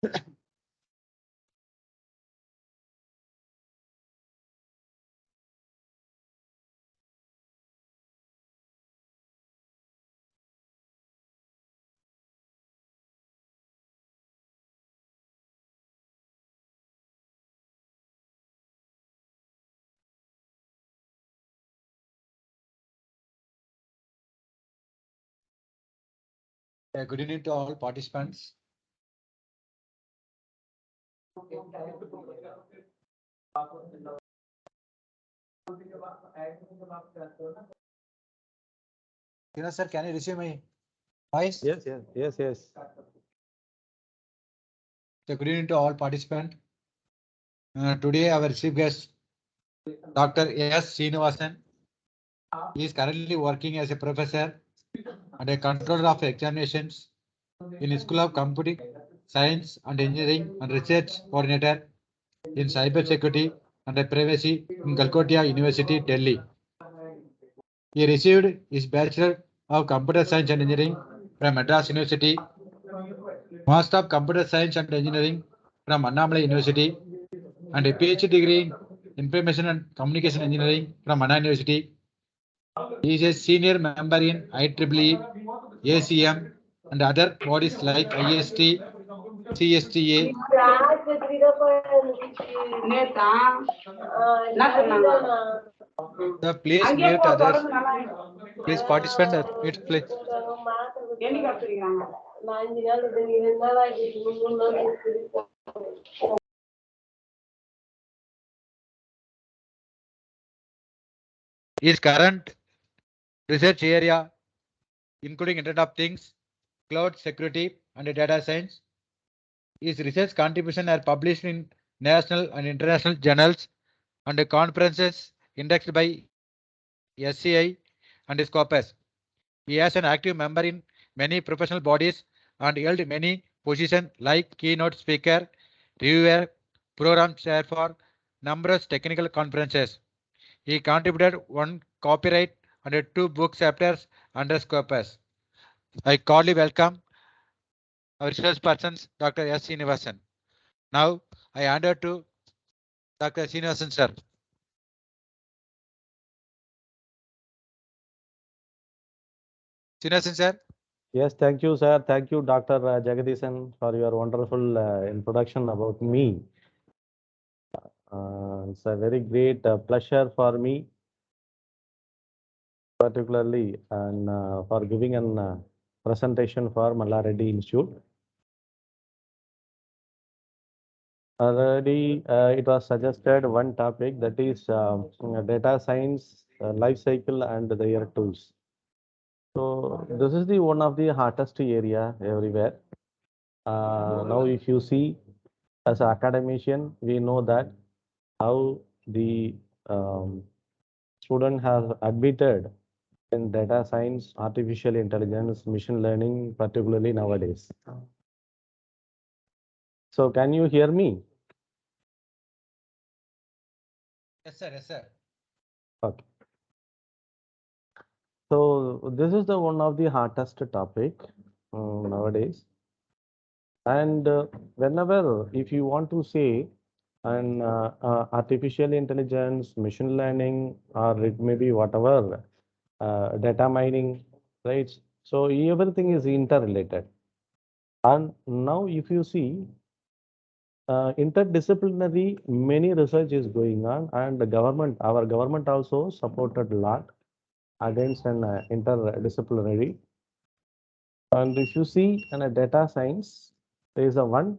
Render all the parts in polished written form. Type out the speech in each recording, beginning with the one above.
Good evening to all participants. Sir, can you receive my voice? Yes. Good evening to all participants. Today our chief guest, Dr. S. Srinivasan, is currently working as a professor and a controller of examinations in School of Computing Science and Engineering and Research Coordinator in Cybersecurity and Privacy in Calcutta University, Delhi. He received his Bachelor of Computer Science and Engineering from Madras University, Master of Computer Science and Engineering from Madanapalle University, and a PhD degree in Information and Communication Engineering from Anna University. He is a senior member in IEEE, ACM, and other bodies like IST, CSTA. Please mute others. Please participant. Mute, please. His current research area, including Internet of Things, cloud security, and data science. His research contributions are published in national and international journals and conferences indexed by SCI and Scopus. He is an active member in many professional bodies and held many positions like keynote speaker, reviewer, program chair for numerous technical conferences. He contributed one copyright and two book chapters under Scopus. I cordially welcome our research persons, Dr. S. Srinivasan. Now, I hand over to Dr. Srinivasan, sir. Srinivasan, sir. Yes, thank you, sir. Thank you, Dr. Jagadeesan, for your wonderful introduction about me. It's a very great pleasure for me, particularly, and for giving an presentation for Malla Reddy Institute. Already, it was suggested one topic, that is data science, life cycle, and their tools. So this is the one of the hottest area everywhere. Now, if you see, as an academician, we know that how the student has admitted in data science, artificial intelligence, machine learning, particularly nowadays. So can you hear me? Yes, sir. Yes, sir. Okay. So this is the one of the hottest topic nowadays. And whenever, if you want to say, and artificial intelligence, machine learning, or it may be whatever, data mining, right? So everything is interrelated. And now if you see, interdisciplinary, many research is going on, and the government, our government also supported a lot against an interdisciplinary. And if you see in a data science, there is a one,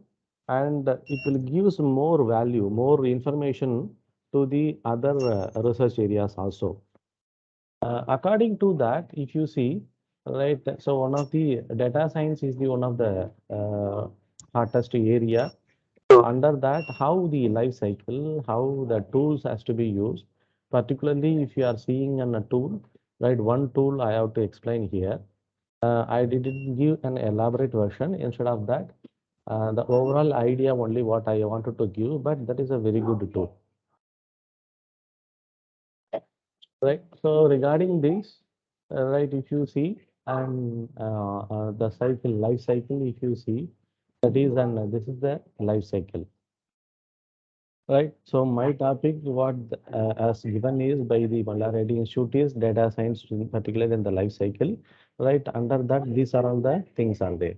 and it will give more value, more information to the other research areas also. According to that, if you see, right, so one of the data science is the one of the hottest area. So under that, how the life cycle, how the tools has to be used, particularly if you are seeing on a tool, right? One tool I have to explain here. I didn't give an elaborate version. Instead of that, the overall idea only what I wanted to give, but that is a very good tool. Right. So regarding this, right, if you see, and the cycle, life cycle, if you see, That is, and this is the life cycle. Right. So my topic, what as given is by the Mallaredi Institute is data science, in particular in the life cycle. Right. Under that, these are all the things are there.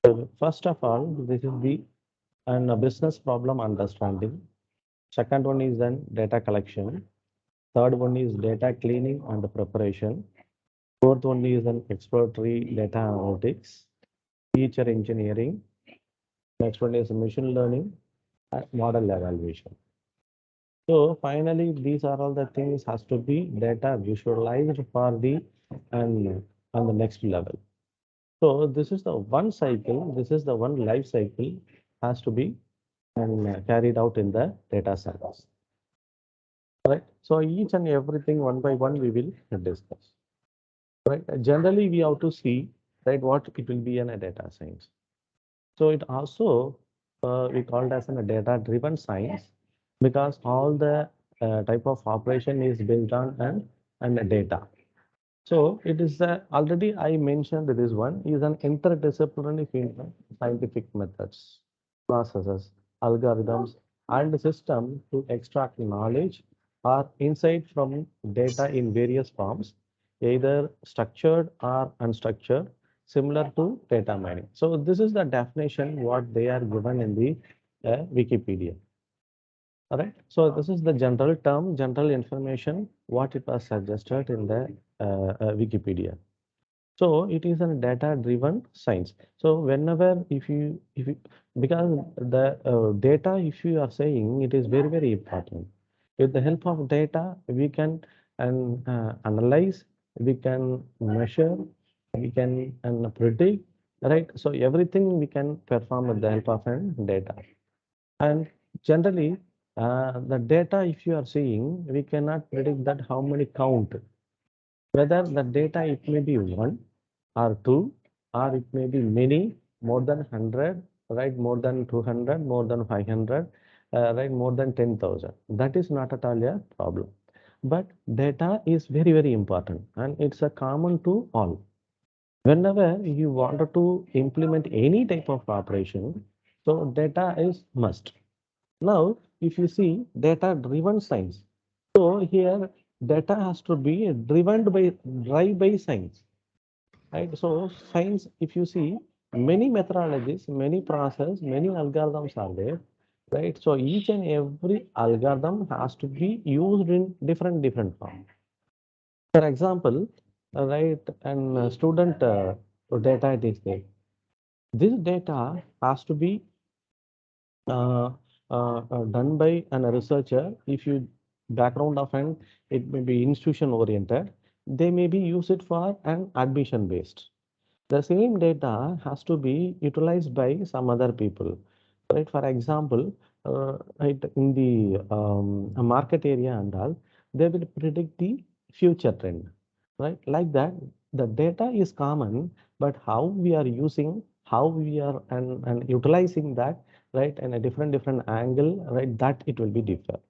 So first of all, this is the and a business problem understanding. Second one is then data collection. Third one is data cleaning and preparation. Fourth one is an exploratory data analytics, feature engineering. Next one is machine learning and model evaluation. So finally, these are all the things has to be data visualized for the and on the next level. So this is the one cycle. This is the one life cycle has to be and carried out in the data science. Right. So each and everything one by one we will discuss. Right. Generally, we have to see right what it will be in a data science. So it also we called as a data-driven science because all the type of operation is based on and data. So it is already I mentioned this one is an interdisciplinary field of scientific methods, processes, algorithms, and system to extract knowledge or insight from data in various forms, either structured or unstructured, similar to data mining. So this is the definition what they are given in the Wikipedia. All right. So this is the general term, general information, what it was suggested in the Wikipedia. So it is a data-driven science. So whenever if you because the data, if you are saying it is very important. With the help of data, we can analyze, we can measure, we can predict, right? So everything we can perform with the help of data. And generally, the data, if you are seeing, we cannot predict that how many count, whether the data it may be one or two, or it may be many, more than 100, right? More than 200, more than 500, right? More than 10,000. That is not at all a problem. But data is very important and it's a common to all. Whenever you wanted to implement any type of operation, so data is must. Now, if you see data-driven science, so here data has to be drive by science, right? So science, if you see many methodologies, many process, many algorithms are there, right? So each and every algorithm has to be used in different form. For example, right, and student data it is there. This data has to be uh, done by a researcher. If you background of an it may be institution oriented, they may be use it for an admission based. The same data has to be utilized by some other people, right? For example, right in the market area and all, they will predict the future trend, right? Like that, the data is common, but how we are using, how we are and utilizing that, right, and a different angle, right, that it will be different.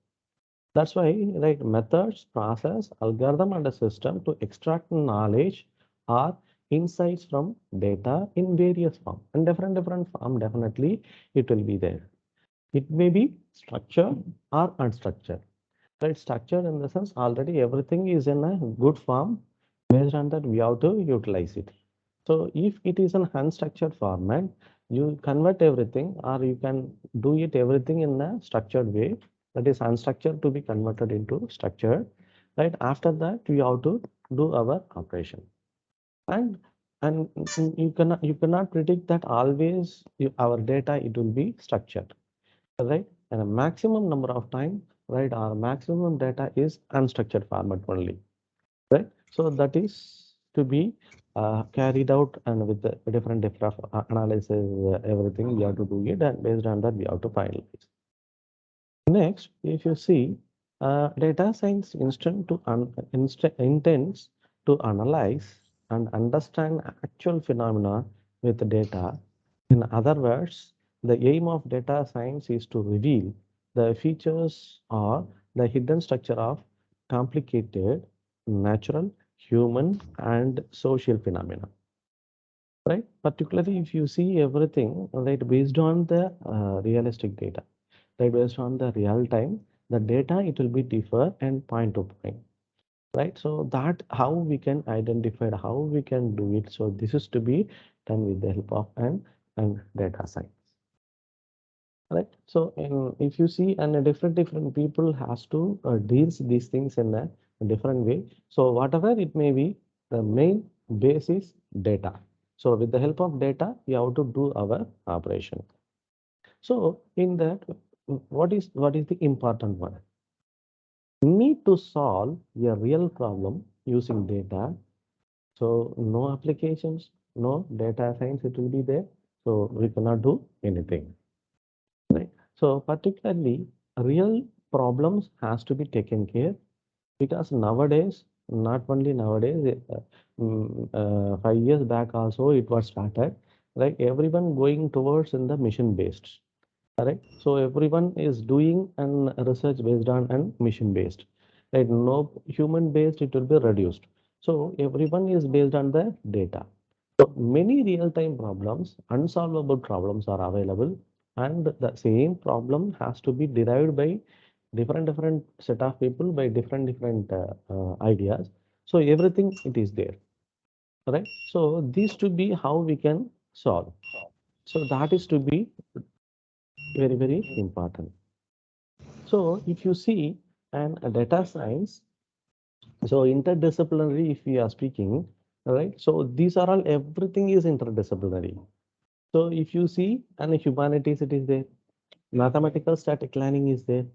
That's why, right, methods, process, algorithm, and a system to extract knowledge or insights from data in various form and different form. Definitely, it will be there. It may be structured or unstructured. Right, structured in the sense already everything is in a good form. Based on that, we have to utilize it. So if it is an unstructured format, you convert everything or you can do it everything in a structured way. That is unstructured to be converted into structured. Right. After that, we have to do our operation. And you cannot predict that always our data it will be structured, right? And a maximum number of time, right? Our maximum data is unstructured format only, right? So that is to be carried out and with the different analysis, everything we have to do it, and based on that we have to finalize. Next, if you see, data science intends to analyze and understand actual phenomena with data. In other words, the aim of data science is to reveal the features or the hidden structure of complicated natural, human, and social phenomena. right? Particularly if you see everything, right, based on the realistic data, right, based on the real time, the data it will be differ and point to point, right? So that how we can identify how we can do it. So this is to be done with the help of and data science, right? So if you see and different people has to deals these things in a different way. So whatever it may be, the main base is data. So with the help of data, we have to do our operation. So in that, what is the important one? Need to solve a real problem using data. So no applications, no data science, it will be there. So we cannot do anything, right? So particularly real problems has to be taken care because nowadays, not only nowadays, 5 years back also it was started, right? Everyone going towards in the mission based. Correct. So everyone is doing an research based on and mission based, right? No human based, it will be reduced. So everyone is based on the data. So many real time problems, unsolvable problems are available, and the same problem has to be derived by different set of people by different ideas. So everything it is there, right? So these to be how we can solve. So that is to be very important. So if you see and data science, so interdisciplinary, if we are speaking, right? So these are all everything is interdisciplinary. So if you see and humanities, it is there. Mathematical static planning is there.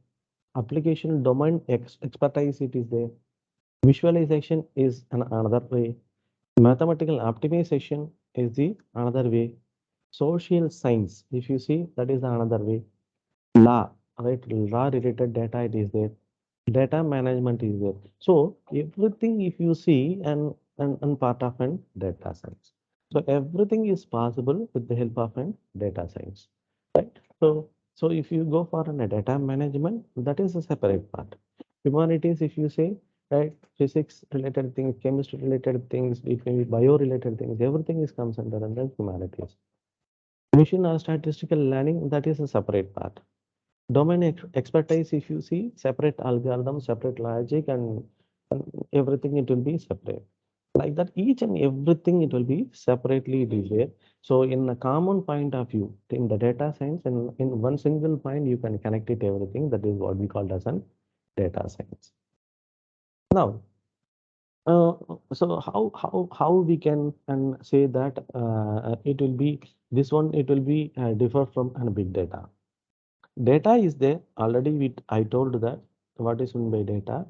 Application domain expertise, it is there. Visualization is another way. Mathematical optimization is the another way. Social science, if you see, that is another way. Law, right? Law related data, it is there. Data management is there. So everything if you see and part of an data science. So everything is possible with the help of an data science, right? So if you go for a data management, that is a separate part. Humanities, if you say, right, physics related things, chemistry related things, it may be bio related things, everything is comes under humanities. Machine or statistical learning, that is a separate part. Domain expertise, if you see, separate algorithm, separate logic, and everything it will be separate. Like that, each and everything it will be separately it is there. So in a common point of view, in the data science, and in one single point, you can connect it everything. That is what we call as an data science. Now, uh, so how we can and say that it will be this one, it will be differ from a big data. Data is there already. I told that what is meant by data,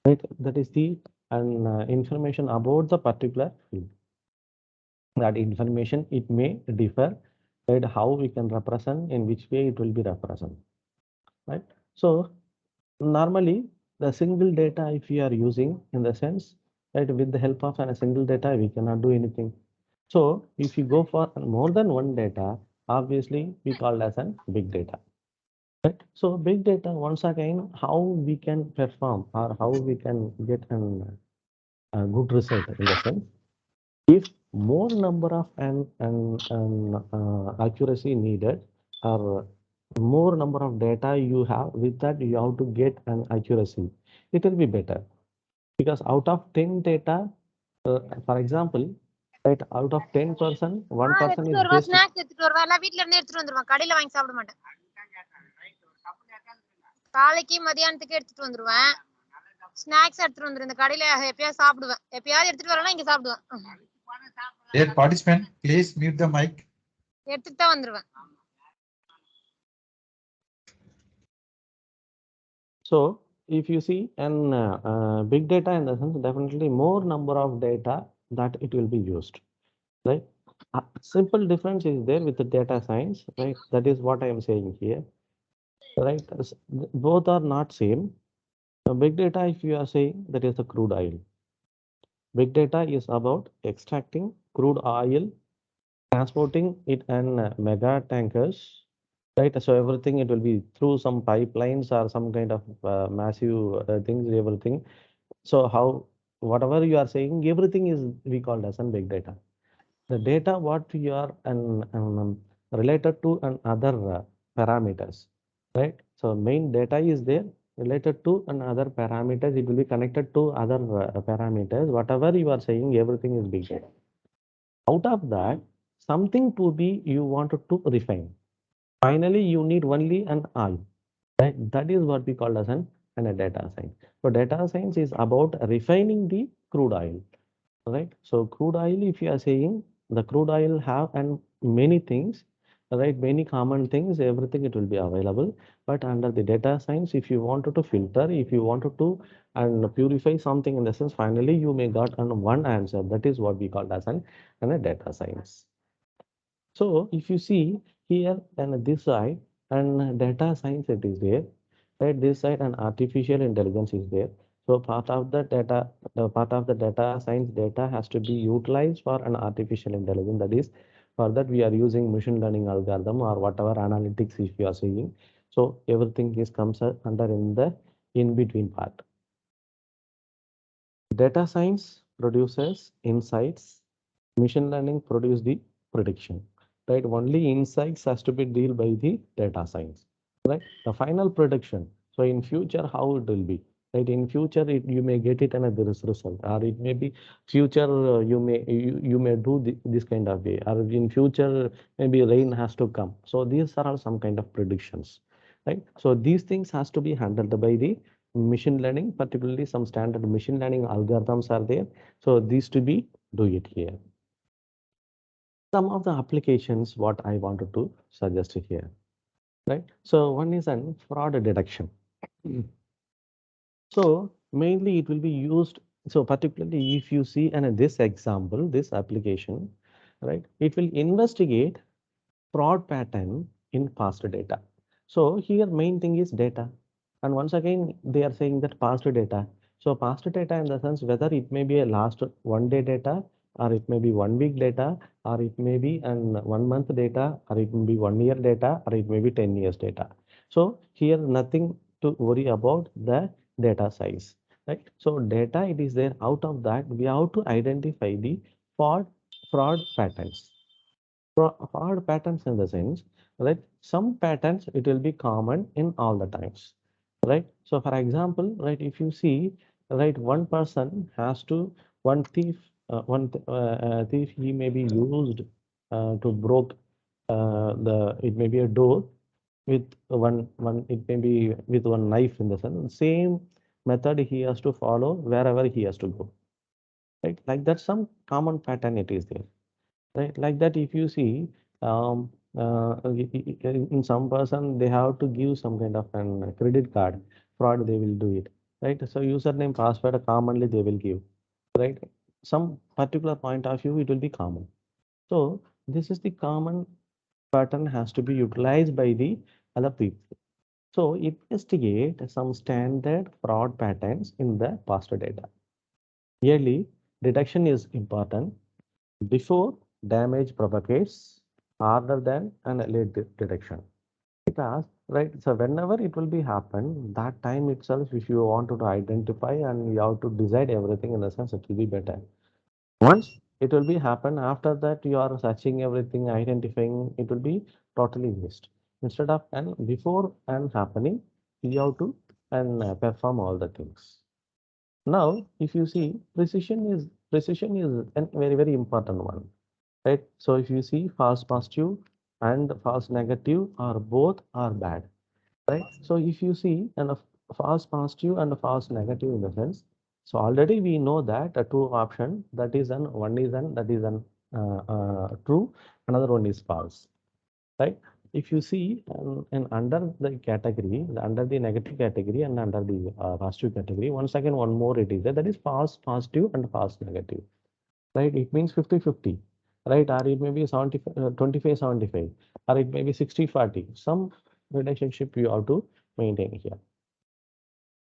right? That is the and information about the particular field. That information it may differ, right? How we can represent, in which way it will be represented, right? So normally the single data if we are using in the sense, right, with the help of a single data we cannot do anything. So if you go for more than one data, obviously we call as a big data. Right. So big data, once again, how we can perform or how we can get a good result in the sense, if more number of accuracy needed or more number of data you have, with that you have to get an accuracy, it will be better. Because out of 10 data, for example, right, out of 10%, 1% is வருவா best. Snacks எடுத்துட்டு வருவா எல்லாம் வீட்ல இருந்து எடுத்துட்டு வந்துருவான் கடையில வாங்கி சாப்பிட மாட்டேன் காலைக்கு மதியானத்துக்கு எடுத்துட்டு வந்துருவேன் ஸ்நாக்ஸ் எடுத்துட்டு வந்துரும் இந்த கடையில எப்பயாவது சாப்பிடுவேன் எப்பயாவது எடுத்துட்டு வரலாம் இங்க சாப்பிடுவேன் Dear participant, please mute the mic. எடுத்துட்டு தான் வந்துருவேன் So if you see and big data in the sense, definitely more number of data that it will be used, right? Simple difference is there with the data science, right? That is what I am saying here, right? Both are not same. Big data, if you are saying, that is the crude oil. Big data is about extracting crude oil, transporting it in mega tankers, right? So everything it will be through some pipelines or some kind of massive things, everything. So how, whatever you are saying, everything is we called as a big data. the data what you are related to and other parameters, right? So main data is there related to and other parameters. It will be connected to other parameters. Whatever you are saying, everything is big data. Out of that, something to be you wanted to refine. Finally, you need only an oil. Right? That is what we call as a data science. So data science is about refining the crude oil, right? So crude oil, if you are saying the crude oil have and many things, right? Many common things, everything it will be available. But under the data science, if you wanted to filter, if you wanted to and purify something in the sense, finally you may got an one answer. That is what we call as a data science. So if you see here and this side and data science it is there, right? This side and artificial intelligence is there. So part of the data, the part of the data science data has to be utilized for an artificial intelligence. That is, for that we are using machine learning algorithm or whatever analytics if you are saying. So everything is comes under in the in between part. Data science produces insights, machine learning produce the prediction, right? Only insights has to be deal by the data science, right? The final prediction. So in future, how it will be, right? In future, you may get it another result, or it may be future you may do this kind of way, or in future maybe rain has to come. So these are all some kind of predictions, right? So these things has to be handled by the machine learning, particularly some standard machine learning algorithms are there. So these to be do it here. Some of the applications what I wanted to suggest here, right? So one is an fraud detection. Mm. So mainly it will be used. So particularly if you see and this example, this application, right? It will investigate fraud pattern in past data. So here main thing is data. And once again, they are saying that past data. So past data in the sense whether it may be a last 1 day data, or it may be 1 week data, or it may be an 1 month data, or it may be 1 year data, or it may be 10 years data. So here nothing to worry about the data size, right? So data it is there. Out of that we have to identify the fraud patterns. Fraud patterns in the sense, right? Some patterns it will be common in all the times, right? So for example, right, if you see, right, one person has to one thief, thief he may be used to broke the it may be a door with one it may be with one knife in the sense same method he has to follow wherever he has to go, right? Like that some common pattern it is there, right? Like that if you see um, in some person they have to give some kind of an credit card fraud, they will do it, right? So username password commonly they will give, right? Some particular point of view it will be common. So this is the common pattern has to be utilized by the other people. So investigate some standard fraud patterns in the past data. Yearly detection is important before damage propagates rather than an late detection. Because, right, so whenever it will be happen, that time itself, if you want to identify and you have to decide everything in the sense, it will be better. Once it will be happen, after that you are searching everything, identifying, it will be totally waste. Instead of and before and happening, you have to and perform all the things. Now, if you see, precision is a very important one, right? So if you see false positive and false negative are both are bad, right? So if you see and a false positive and a false negative in the sense, so already we know that a two option that is an one is an that is an true, another one is false, right? If you see and under the category, under the negative category and under the positive category, once again one more it is there, that is false positive and false negative, right? It means 50-50, right? Or it may be 70, 25-75, or it may be 60-40. Some relationship you have to maintain here.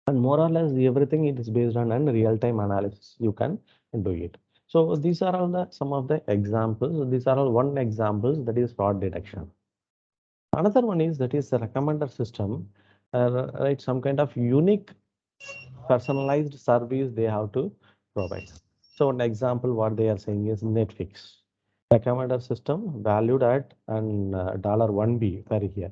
And more or less everything it is based on an real-time analysis. You can do it. So these are all the some of the examples. These are all one examples that is fraud detection. Another one is that is the recommender system, right? Some kind of unique personalized service they have to provide. So an example what they are saying is Netflix. recommender system valued at and $1B per year.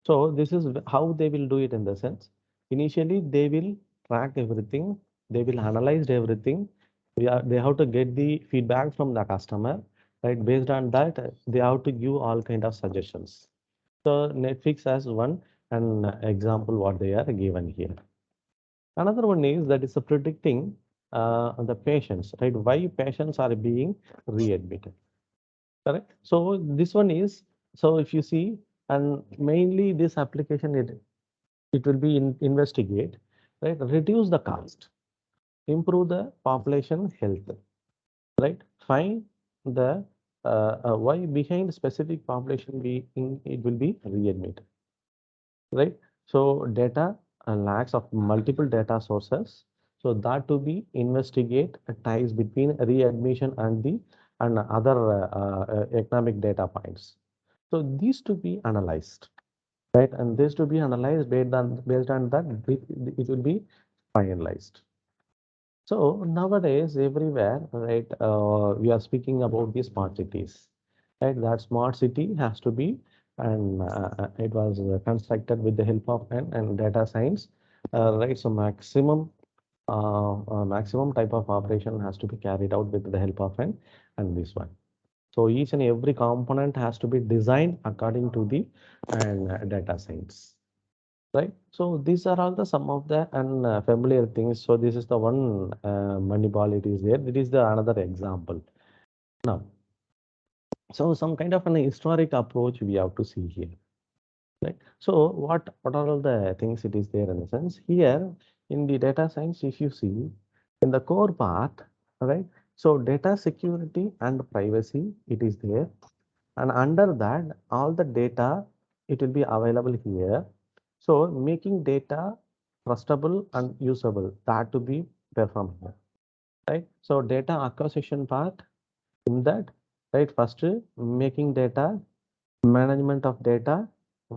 So this is how they will do it in the sense. Initially, they will track everything. They will analyze everything. They have to get the feedback from the customer, right? Based on that, they have to give all kind of suggestions. So Netflix has one an example what they are given here. Another one is that is predicting the patients, right? Why patients are being readmitted, correct? So this one is, so if you see, and mainly this application, it will be investigate, right? Reduce the cost, improve the population health, right? Find the why behind specific population it will be readmitted, right? So data lacks of multiple data sources. So that to be investigate ties between readmission and the and other economic data points. So these to be analyzed, right? And this to be analyzed based on that it will be finalized. So nowadays, everywhere, right, we are speaking about the smart cities, right? That smart city has to be, and it was constructed with the help of and data science, right? So maximum type of operation has to be carried out with the help of and this one. So each and every component has to be designed according to the and data science. Right. So these are all the some of the unfamiliar things. So this is the one Manipal it is there. It is the another example. Now, so some kind of an historic approach we have to see here. Right. So what are all the things it is there in the sense here in the data science, if you see in the core part, right? So data security and privacy, it is there. And under that, all the data, it will be available here. So making data trustable and usable, that to be performed here, right? So data acquisition part in that, right? First, making data, management of data,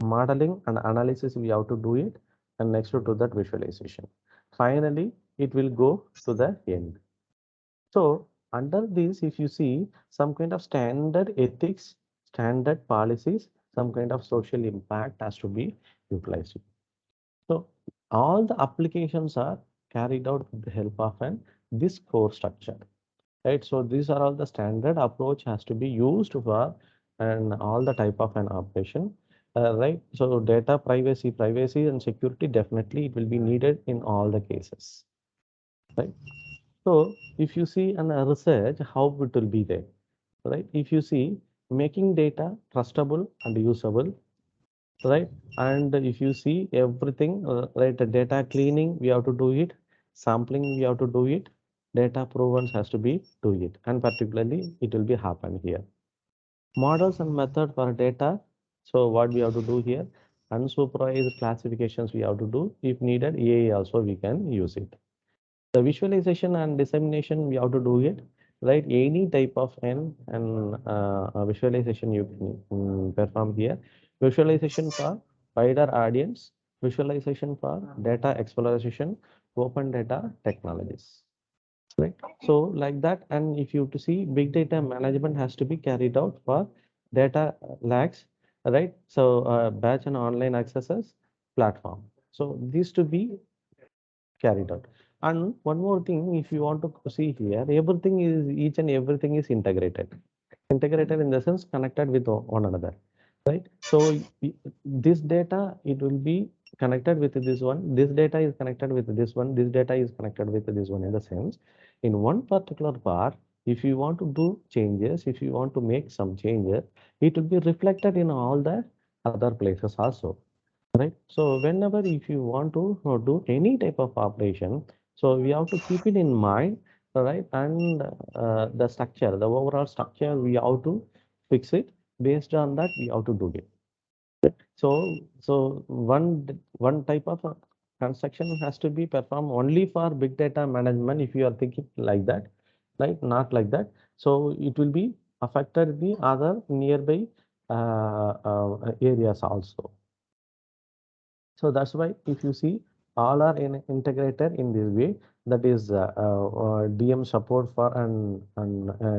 modeling and analysis, we have to do it. And next to that visualization. Finally, it will go to the end. So under this, if you see some kind of standard ethics, standard policies, some kind of social impact has to be utilized. So all the applications are carried out with the help of this core structure, right? So these are all the standard approach has to be used for and all the type of an operation, right? So data privacy and security, definitely it will be needed in all the cases, right? So if you see an research, how it will be there, right? If you see making data trustable and usable, right? And if you see everything, right, the data cleaning, we have to do it, sampling, we have to do it, data provenance has to be do it, and particularly it will be happen here. Models and method for data. So what we have to do here, unsupervised classifications we have to do. If needed, AI also we can use it. The visualization and dissemination we have to do it, right? Any type of visualization you can perform here. Visualization for wider audience, visualization for data exploration, open data technologies, right? So like that, and if you to see big data management has to be carried out for data lags, right? So batch and online accesses platform, so these to be carried out. And one more thing, if you want to see here, everything is each and everything is integrated. Integrated in the sense connected with one another, right? So this data, it will be connected with this one. This data is connected with this one. This data is connected with this one in the sense, in one particular part, if you want to do changes, if you want to make some changes, it will be reflected in all the other places also. Right. So whenever if you want to do any type of operation, so we have to keep it in mind, right? And the structure, the overall structure, we have to fix it. Based on that, we have to do it. So one type of construction has to be performed only for big data management. If you are thinking like that, right? Not like that. So it will be affected the other nearby areas also. So that's why if you see all are integrated in this way, that is DM support for and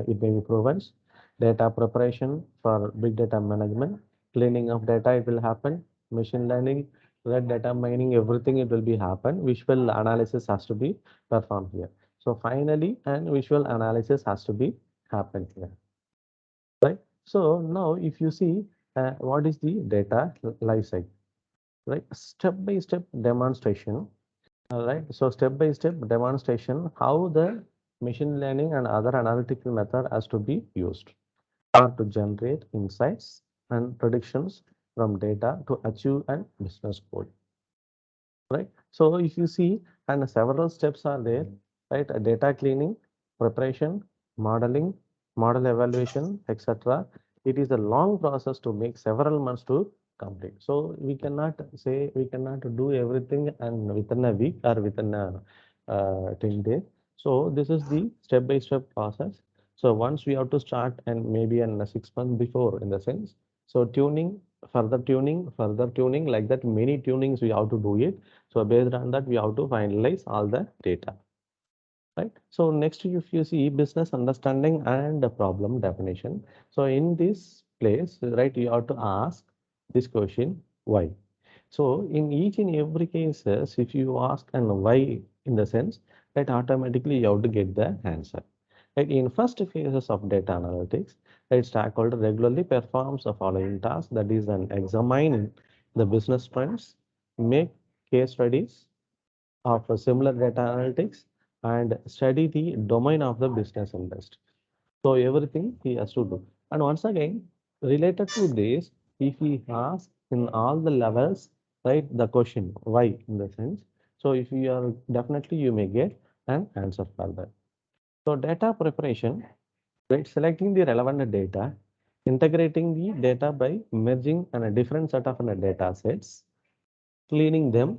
it may be provides, data preparation for big data management, cleaning of data, it will happen, machine learning, red data mining, everything it will be happen. Visual analysis has to be performed here. So finally, and visual analysis has to be happen here, right? So now if you see what is the data life cycle, right? Step by step demonstration. All right. So step by step demonstration how the machine learning and other analytical method has to be used or to generate insights and predictions from data to achieve an business goal. Right. So if you see, and several steps are there, right? Data cleaning, preparation, modeling, model evaluation, etc. It is a long process to make several months to complete. So we cannot say we cannot do everything and within a week or within a 10 days. So this is the step by step process. So once we have to start and maybe in 6 months before in the sense. So tuning, further tuning, like that many tunings we have to do it. So based on that, we have to finalize all the data, right? So next, if you see business understanding and the problem definition. So in this place, right, you have to ask this question, why? So in each and every cases, if you ask and why in the sense that automatically you have to get the answer. Right? In first phases of data analytics, right, stakeholder regularly performs the following tasks, that is an examine the business trends, make case studies of a similar data analytics, and study the domain of the business industry. So everything he has to do. And once again, related to this, if he asks in all the levels, right, the question why in the sense. So if you are definitely you may get an answer for that. So data preparation, right, selecting the relevant data, integrating the data by merging and a different set of data sets, cleaning them,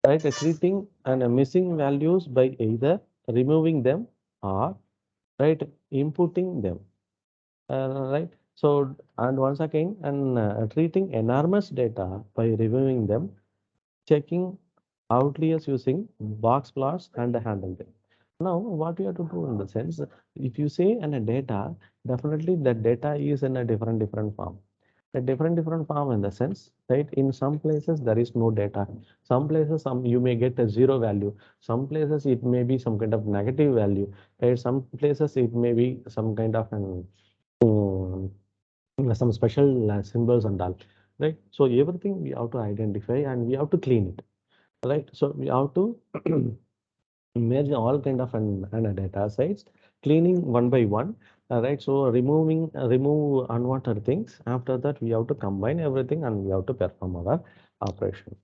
right, treating and missing values by either removing them or right inputting them, right. So and once again and treating enormous data by reviewing them, checking outliers using box plots and handle them. Now, what you have to do in the sense, if you say in a data, definitely that data is in a different form. A different form in the sense, right? In some places there is no data. Some places some you may get a zero value. Some places it may be some kind of negative value. Right? Some places it may be some kind of an some special symbols and all. Right? So everything we have to identify and we have to clean it, right? So we have to merge all kind of an data sets, cleaning one by one, right? So remove unwanted things. After that, we have to combine everything and we have to perform our operation,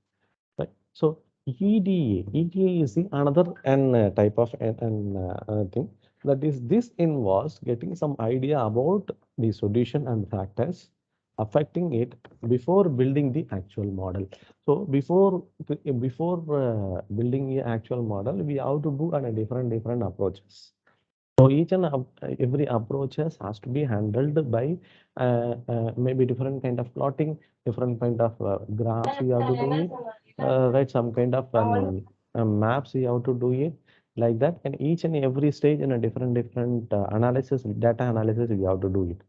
right? So EDA is the another type of thing, that is this involves getting some idea about the solution and factors affecting it before building the actual model. So before building the actual model, we have to do a different approaches. So each and every approaches has to be handled by maybe different kind of plotting, different kind of graphs we have to do it, right? Some kind of maps we have to do it like that. And each and every stage in a different analysis, data analysis we have to do it.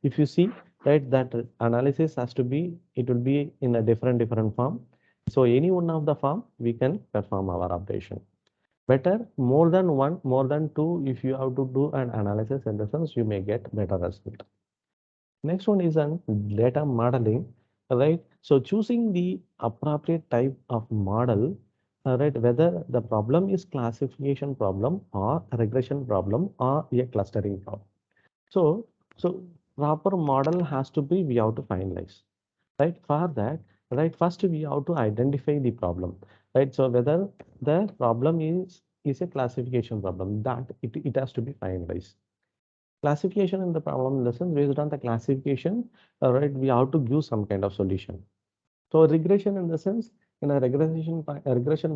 If you see, right, that analysis has to be, it will be in a different form. So any one of the form we can perform our operation. Better more than one, more than two, if you have to do an analysis in the sense, you may get better result. Next one is an data modeling, right? So choosing the appropriate type of model, right? Whether the problem is classification problem or a regression problem or a clustering problem. So, so proper model has to be, we have to finalize, right? For that, right, first we have to identify the problem, right? So whether the problem is a classification problem, that it has to be finalized. Classification in the problem lesson, based on the classification, right, we have to give some kind of solution. So regression in the sense, in a regression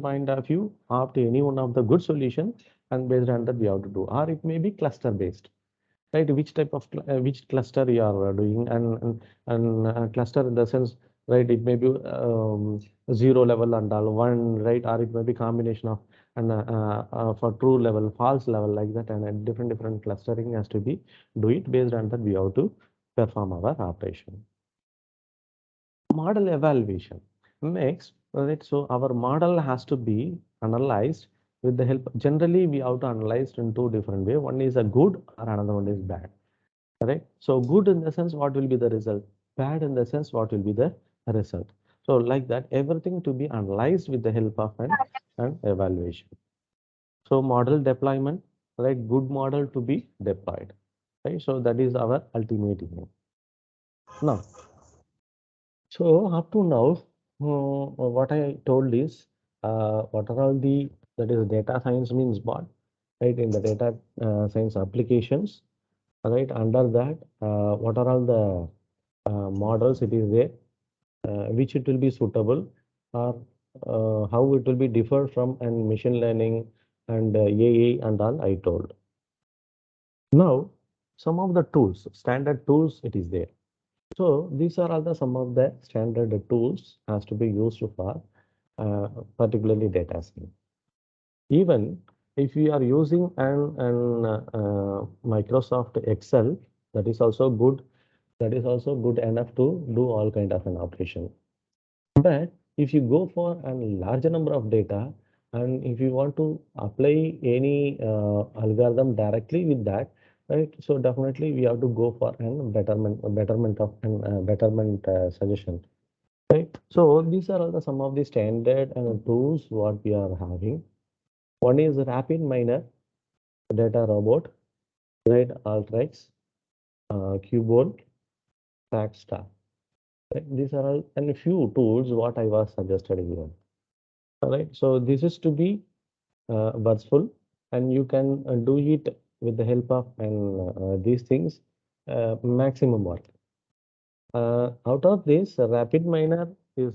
point of view, opt any one of the good solution, and based on that we have to do, or it may be cluster based, right? Which type of which cluster you are doing, and cluster in the sense, right, it may be zero level and all one, right, or it may be combination of and for true level, false level, like that, and a different clustering has to be do it. Based on that, we have to perform our operation. Model evaluation. Next, right? So our model has to be analyzed with the help. Generally, we have to analyze in two different ways. One is a good, or another one is bad. Right? So good in the sense what will be the result, bad in the sense what will be the result. So like that, everything to be analyzed with the help of an evaluation. So model deployment, right? Good model to be deployed, right? So that is our ultimate aim. Now, so up to now, what I told is what are all the, that is data science means what, right? In the data science applications, right? Under that, what are all the models it is there, which it will be suitable, or how it will be differ from and machine learning and AI and all I told. Now, some of the tools, standard tools it is there. So these are all the some of the standard tools has to be used for particularly data science. Even if you are using an Microsoft Excel, that is also good. That is also good enough to do all kind of an operation. But if you go for a larger number of data, and if you want to apply any algorithm directly with that, right? So definitely we have to go for an betterment suggestion, right? So these are all the some of the standard and tools what we are having. One is rapid miner, data robot, right? Altrex, Cubone, Trackstar. Right? These are all and a few tools what I was suggested here. All right. So this is to be worthful, and you can do it with the help of and these things maximum work. Out of this, a rapid miner is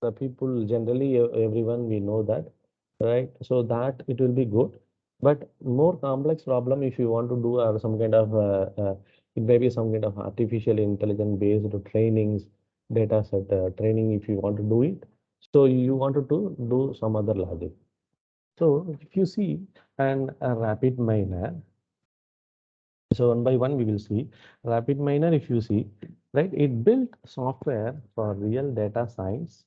the people generally everyone we know that, right? So that it will be good, but more complex problem if you want to do some kind of it may be some kind of artificial intelligence based trainings, data set training if you want to do it. So you wanted to do some other logic. So if you see a rapid miner, so one by one we will see rapid miner. If you see, right, it built software for real data science,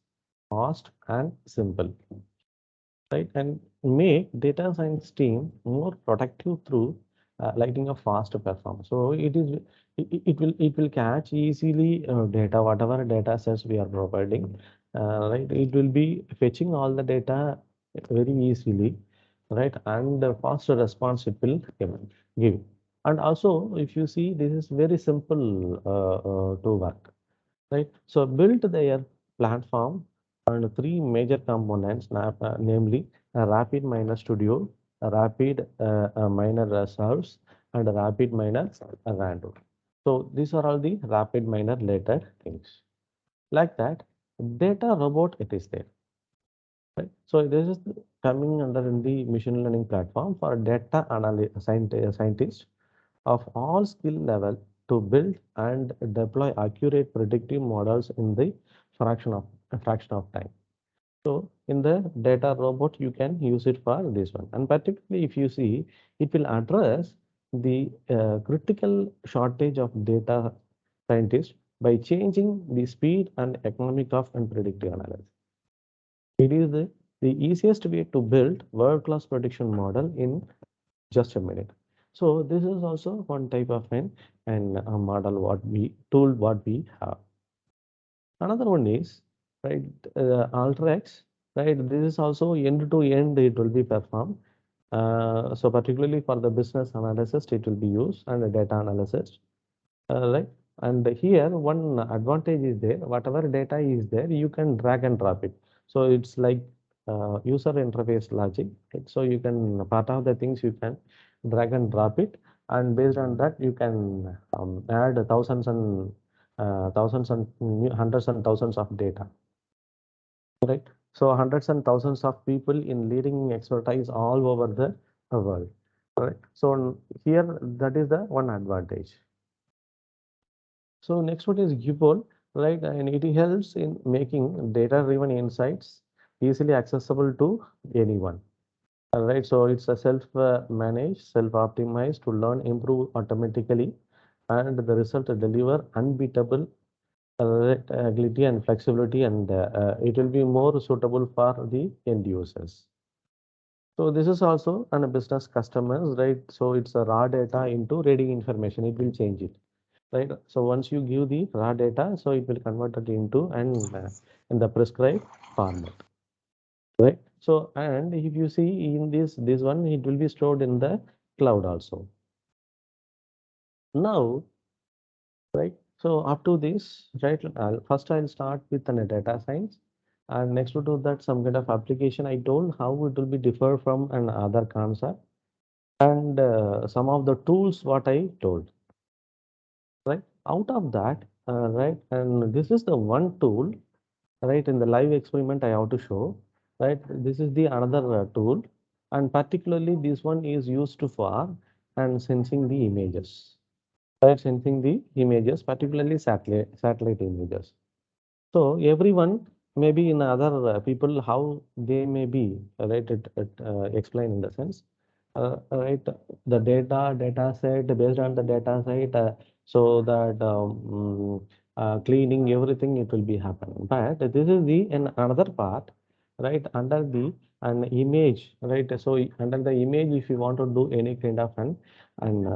fast and simple, right, and make data science team more productive through lighting a fast performance. So it will catch easily data, whatever data sets we are providing, right? It will be fetching all the data very easily, right, and the faster response it will give. And also, if you see, this is very simple to work, right? So built their platform on three major components, namely a rapid miner studio, a rapid miner serves, and a rapid miner random. So these are all the rapid miner related things. Like that, data robot it is there. Right? So this is coming under in the machine learning platform for data analyst scientists of all skill level to build and deploy accurate predictive models in the fraction of time. So in the data robot, you can use it for this one. And particularly if you see, it will address the critical shortage of data scientists by changing the speed and economic of and predictive analysis. It is the easiest way to build world-class prediction model in just a minute. So this is also one type of an a model what we have. Another one is right Alteryx, right? This is also end to end it will be performed. So particularly for the business analysis, it will be used and the data analysis, right? And here one advantage is there. Whatever data is there, you can drag and drop it. So it's like user interface logic. Right? So you can part of the things you can drag and drop it, and based on that you can add thousands and hundreds and thousands of data. Right. So hundreds and thousands of people in leading expertise all over the world. Right. So here that is the one advantage. So next one is Gipol, right? And it helps in making data-driven insights easily accessible to anyone. Right, so it's a self-managed, self-optimized to learn, improve automatically, and the result deliver unbeatable agility and flexibility, and it will be more suitable for the end users. So this is also on a business customers, right? So it's a raw data into ready information. It will change it, right? So once you give the raw data, so it will convert it into and in the prescribed format, right? So and if you see in this one, it will be stored in the cloud also. Now, right? So up to this, right? First I'll start with the data science, and next to do that some kind of application. I told how it will be differ from another concept, and some of the tools what I told, right? Out of that, right? And this is the one tool, right? In the live experiment I have to show, right? This is the another tool, and particularly this one is used for and sensing the images, right? Sensing the images, particularly satellite images. So everyone maybe in other people how they may be right explain in the sense right the data set based on the data set so that cleaning everything it will be happening. But this is the in another part, right, under the an image, right? So under the image if you want to do any kind of an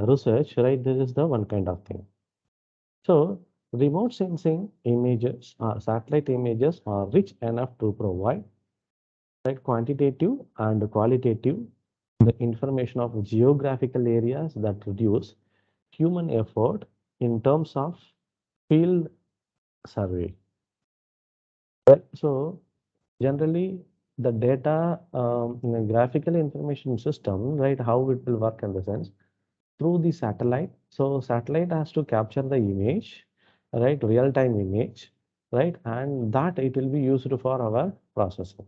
research, right, this is the one kind of thing. So, remote sensing images or satellite images are rich enough to provide right, quantitative and qualitative the information of geographical areas that reduce human effort in terms of field survey. Right? So, generally, the data in a graphical information system, right, how it will work in the sense through the satellite. So satellite has to capture the image, right, real-time image, right, and that it will be used for our processor,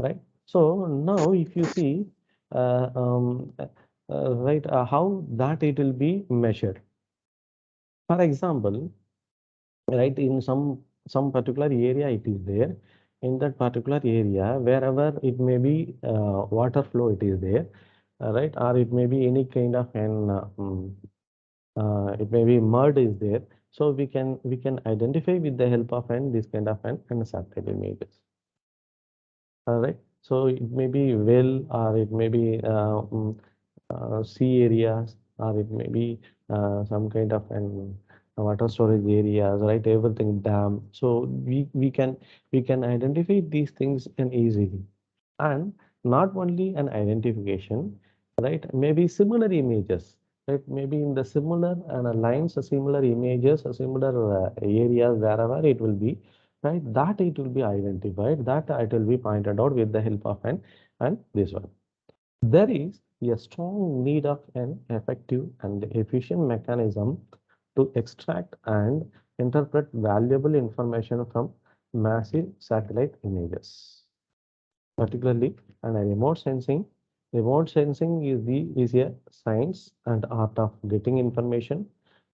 right. So now if you see, right, how that it will be measured. For example, right, in some particular area it is there. In that particular area, wherever it may be water flow, it is there, right, or it may be any kind of an it may be mud is there, so we can identify with the help of an this kind of an satellite images. All right, so it may be well or it may be sea areas or it may be some kind of an water storage areas, right, everything dam, so we can identify these things and easily. And not only an identification, right, maybe similar images, right, maybe in the similar lines, similar images, similar areas, wherever it will be, right, that it will be identified, that it will be pointed out with the help of an and this one. There is a strong need of an effective and efficient mechanism to extract and interpret valuable information from massive satellite images, particularly and a remote sensing. Remote sensing is a science and art of getting information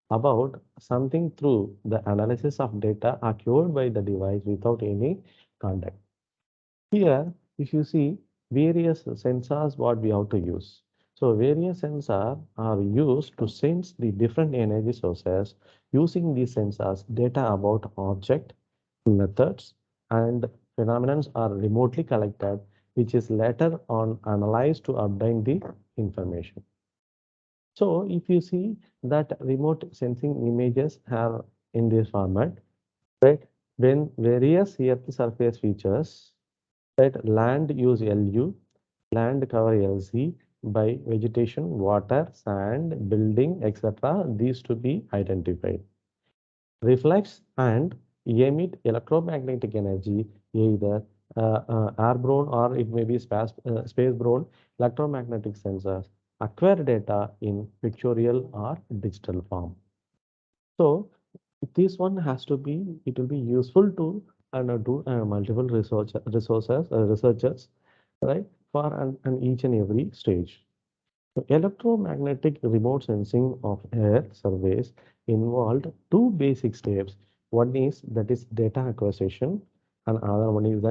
about something through the analysis of data acquired by the device without any contact. Here, if you see various sensors, what we have to use. So various sensors are used to sense the different energy sources. Using these sensors, data about object, methods, and phenomena are remotely collected, which is later on analyzed to obtain the information. So if you see that remote sensing images have in this format, right? When various Earth surface features, right? Land use LU, land cover LC by vegetation, water, sand, building, etc. These to be identified. Reflects and emit electromagnetic energy, either airborne or it may be space-borne electromagnetic sensors. Acquire data in pictorial or digital form. So this one has to be, it will be useful to and do multiple researchers, right, for each and every stage. So electromagnetic remote sensing of Earth surveys involved two basic steps. One is that is data acquisition, and another one is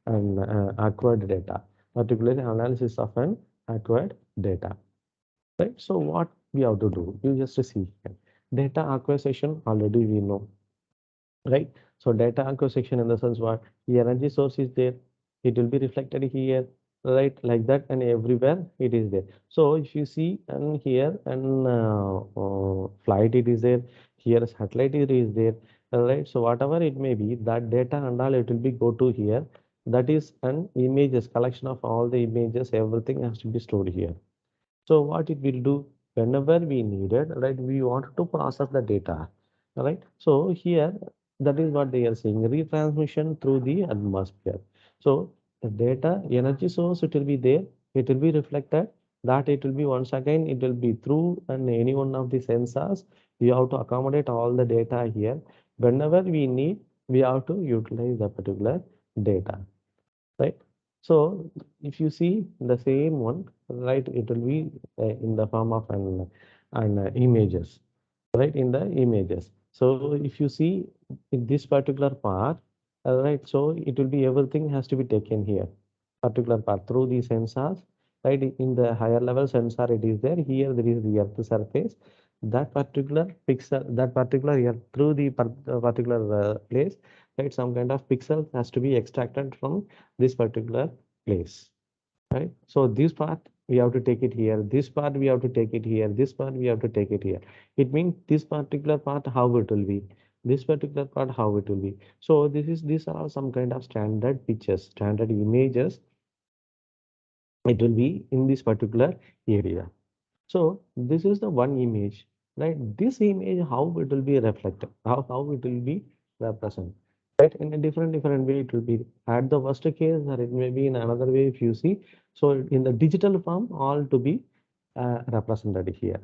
an acquired data. particularly analysis of an acquired data. Right? So what we have to do? You just see here. Data acquisition already we know, right? So data acquisition in the sense what the energy source is there, it will be reflected here, right? Like that, and everywhere it is there. So if you see and here and flight it is there, here satellite it is there, right? So whatever it may be, that data and all it will be go to here. That is an images collection of all the images. Everything has to be stored here. So what it will do whenever we need it, right? We want to process the data, right? So here, that is what they are saying, retransmission through the atmosphere. So the data energy source, it will be there, it will be reflected, that it will be once again, it will be through and any one of the sensors. We have to accommodate all the data here. Whenever we need, we have to utilize the particular data, right? So if you see the same one, right, it will be in the form of an images, right, in the images. So if you see in this particular part, right, so it will be everything has to be taken here, particular part through the sensors, right? In the higher level sensor, it is there. Here there is the earth surface. That particular pixel, that particular earth through the particular place, right? Some kind of pixel has to be extracted from this particular place, right? So this part we have to take it here, this part we have to take it here, this part we have to take it here. It means this particular part how it will be, this particular part how it will be. So these are all some kind of standard pictures, standard images. It will be in this particular area. So this is the one image, right? This image, how it will be reflected, how it will be represented, right? In a different way, it will be at the worst case, or it may be in another way if you see. So in the digital form, all to be represented here,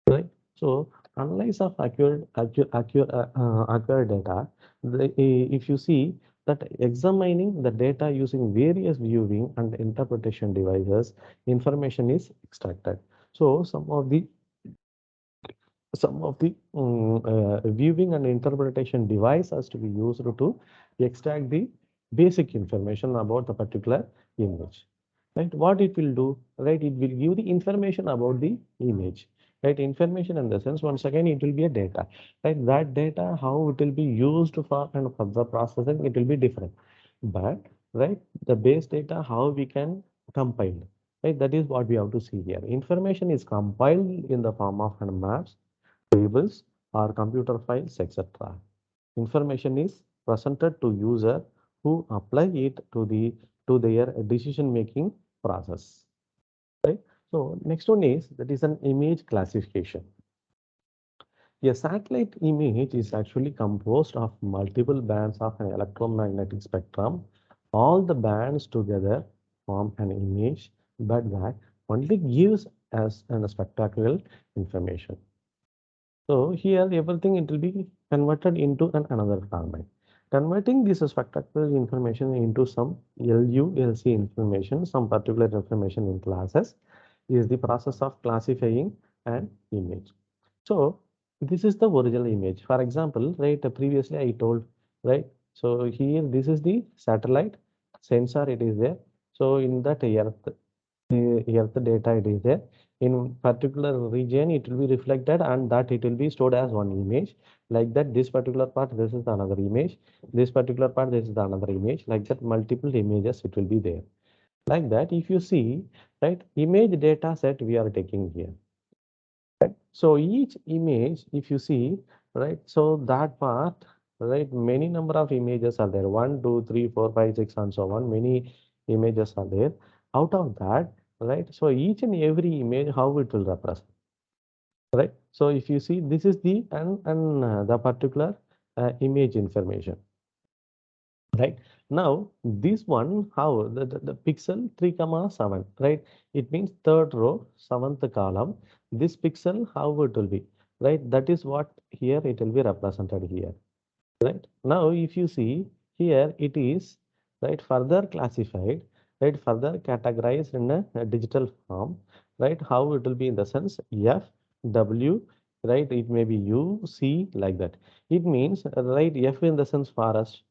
right? So analyze of accurate data. If you see that examining the data using various viewing and interpretation devices, information is extracted. So some of the viewing and interpretation device has to be used to extract the basic information about the particular image, right? What it will do, right? It will give the information about the image, right? Information in the sense, once again, it will be a data, right? That data, how it will be used for and for the processing, it will be different. But right, the base data, how we can compile, right? That is what we have to see here. Information is compiled in the form of maps, tables, or computer files, etc. Information is presented to user who apply it to their decision making process. Right. So next one is that is an image classification. A satellite image is actually composed of multiple bands of an electromagnetic spectrum. All the bands together form an image, but that only gives us a spectacular information. So here everything it will be converted into another format. Converting this spectacular information into some LU, LC information, some particular information in classes is the process of classifying an image. So this is the original image. For example, right, previously I told, right? So here this is the satellite sensor, it is there. So in that earth data it is there. In particular region, it will be reflected and that it will be stored as one image. Like that, this particular part, this is another image. This particular part, this is another image. Like that, multiple images it will be there. Like that, if you see, right, image data set we are taking here. Right? So each image, if you see, right, so that part, right, many number of images are there. 1, 2, 3, 4, 5, 6, and so on. Many images are there. Out of that, right, so each and every image, how it will represent, right? So if you see, this is the the particular image information. Right now, this one, how the pixel 3 comma 7, right? It means third row, seventh column. This pixel, how it will be, right? That is what here it will be represented here, right? Now, if you see here, it is right further classified, right? Further categorized in a digital form, right? How it will be in the sense F, W, right? It may be U, C, like that. It means right F in the sense forest.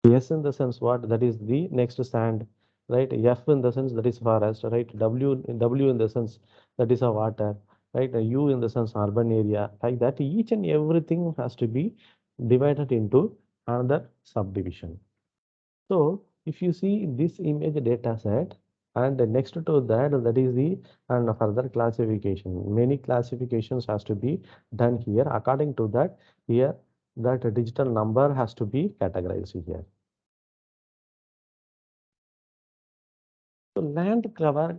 Yes, in the sense what? That is the next stand. right? F in the sense that is forest, right? W in the sense that is a water, right? U in the sense urban area, like that. Each and everything has to be divided into another subdivision. So if you see this image data set, and next to that, that is the and further classification. Many classifications has to be done here. According to that, here that digital number has to be categorized here. So land cover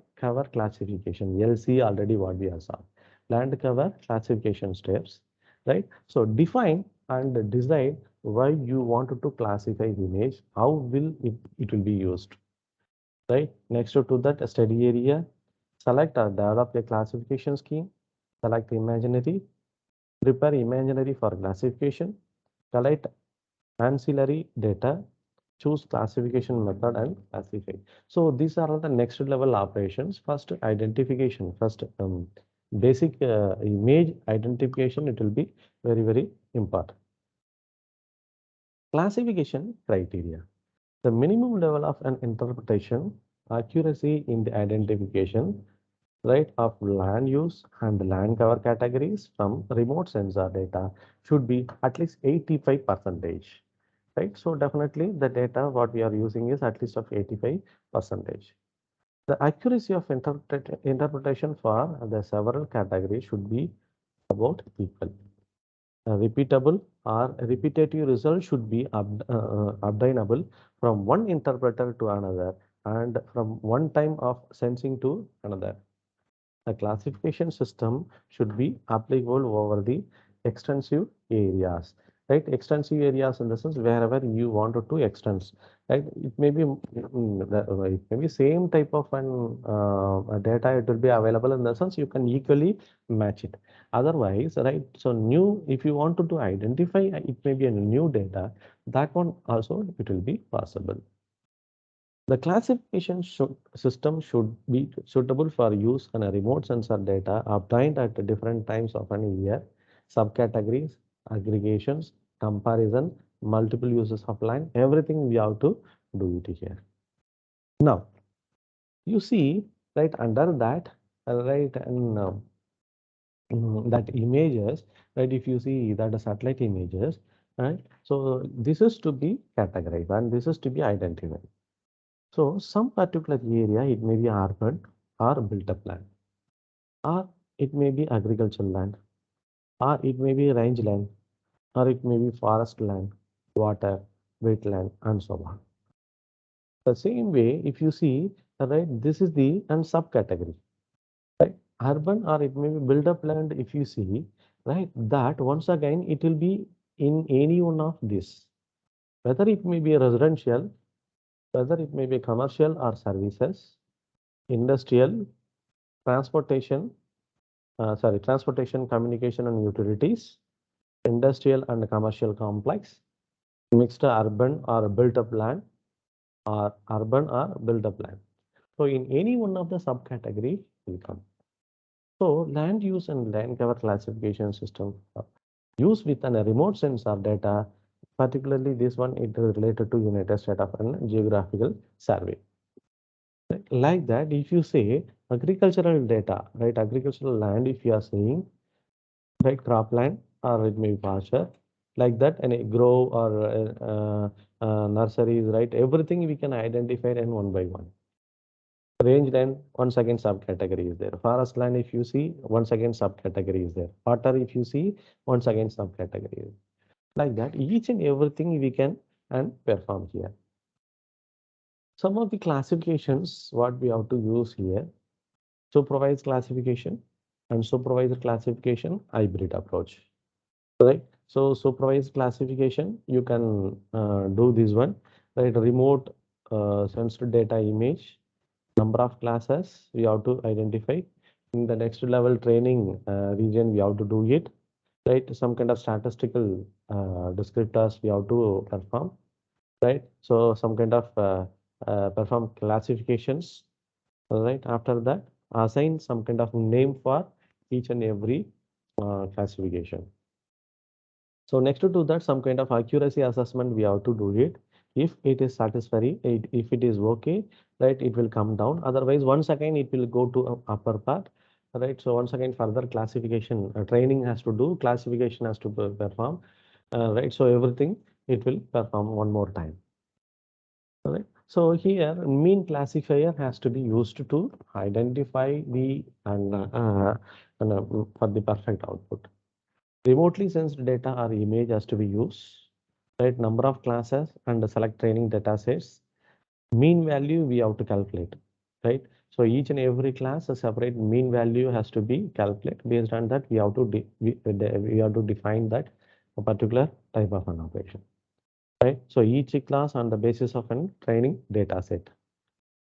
classification, LC already what we have saw. Land cover classification steps, right? So define and decide why you wanted to classify the image, how will it will be used, right? Next to that, study area, select or develop a classification scheme, select imaginary, prepare imaginary for classification, collect ancillary data, choose classification method and classify. So these are all the next level operations. First identification, first basic image identification, it will be very, very important. Classification criteria. The minimum level of an interpretation, accuracy in the identification, right, of land use and land cover categories from remote sensor data should be at least 85%, right? So definitely the data what we are using is at least of 85%. The accuracy of interpretation for the several categories should be about equal. A repeatable or repetitive result should be obtainable from one interpreter to another and from one time of sensing to another. The classification system should be applicable over the extensive areas, right? Extensive areas in the sense wherever you wanted to extend, right? It may be it may be same type of an data. It will be available in the sense you can equally match it. Otherwise, right? So new, if you wanted to identify, it may be a new data. That one also it will be possible. The classification system should be suitable for use on a remote sensor data obtained at different times of an year, subcategories, aggregations, comparison, multiple uses of land, everything we have to do it here. Now, you see, right under that, right, and that images, right, if you see that the satellite images, right, so this is to be categorized and this is to be identified. So some particular area, it may be urban or built up land, or it may be agricultural land, or it may be range land, or it may be forest land, water, wetland, and so on. The same way, if you see, right, this is the and subcategory, right? Urban or it may be built up land, if you see, right, that once again it will be in any one of this, whether it may be residential, whether it may be commercial or services, industrial, transportation, transportation, communication and utilities, industrial and commercial complex, mixed urban or built up land, or urban or built up land. So in any one of the subcategory will come. So land use and land cover classification system use with a remote sensor data, particularly this one, it is related to United States of an geographical survey. Like that, if you say agricultural data, right, agricultural land, if you are saying, right, cropland or it may be pasture, like that, and a grove or nurseries, right, everything we can identify and one by one. Range land, once again subcategory is there. Forest land, if you see, once again subcategory is there. Water, if you see, once again subcategory is like that. Each and everything we can and perform here. Some of the classifications what we have to use here: supervised classification and supervised classification hybrid approach, right? So supervised classification, you can do this one, right? Remote sensed data image, number of classes we have to identify. In the next level training region, we have to do it, right? Some kind of statistical descriptors we have to perform, right? So some kind of perform classifications, right? After that, assign some kind of name for each and every classification. So next to that, some kind of accuracy assessment we have to do it. If it is satisfactory, if it is okay, right, it will come down. Otherwise, once again, it will go to upper part, right? So once again, further classification, training has to do, classification has to perform, right? So everything, it will perform one more time. All right. So here mean classifier has to be used to identify the for the perfect output. Remotely sensed data or image has to be used, right? Number of classes and select training data sets. Mean value we have to calculate, right? So each and every class a separate mean value has to be calculated. Based on that, we have to we have to define that a particular type of an operation. Right. So each class on the basis of an training data set.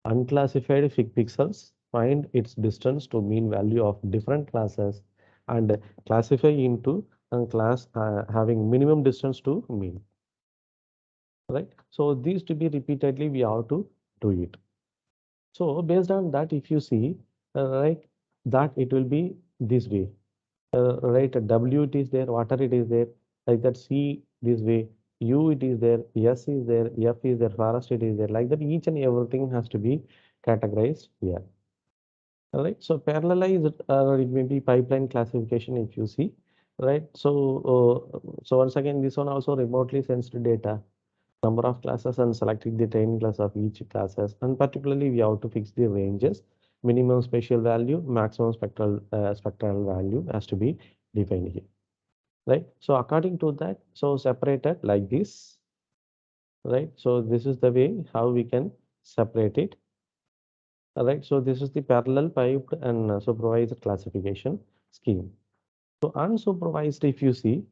Unclassified pixels find its distance to mean value of different classes and classify into a class having minimum distance to mean. Right. So these to be repeatedly we have to do it. So based on that, if you see, right, that it will be this way. Right, W it is there, water it is there, like that. C this way, U it is there, S is there, F is there, forest it is there, like that. Each and everything has to be categorized here. All right, so parallelized it may be pipeline classification if you see, right? So once again, this one also remotely sensed data, number of classes and selecting the training class of each classes, and particularly we have to fix the ranges, minimum spatial value, maximum spectral value has to be defined here, right? So according to that, so separated like this, right? So this is the way how we can separate it. All right, so this is the parallel piped and supervised classification scheme. So unsupervised, if you see,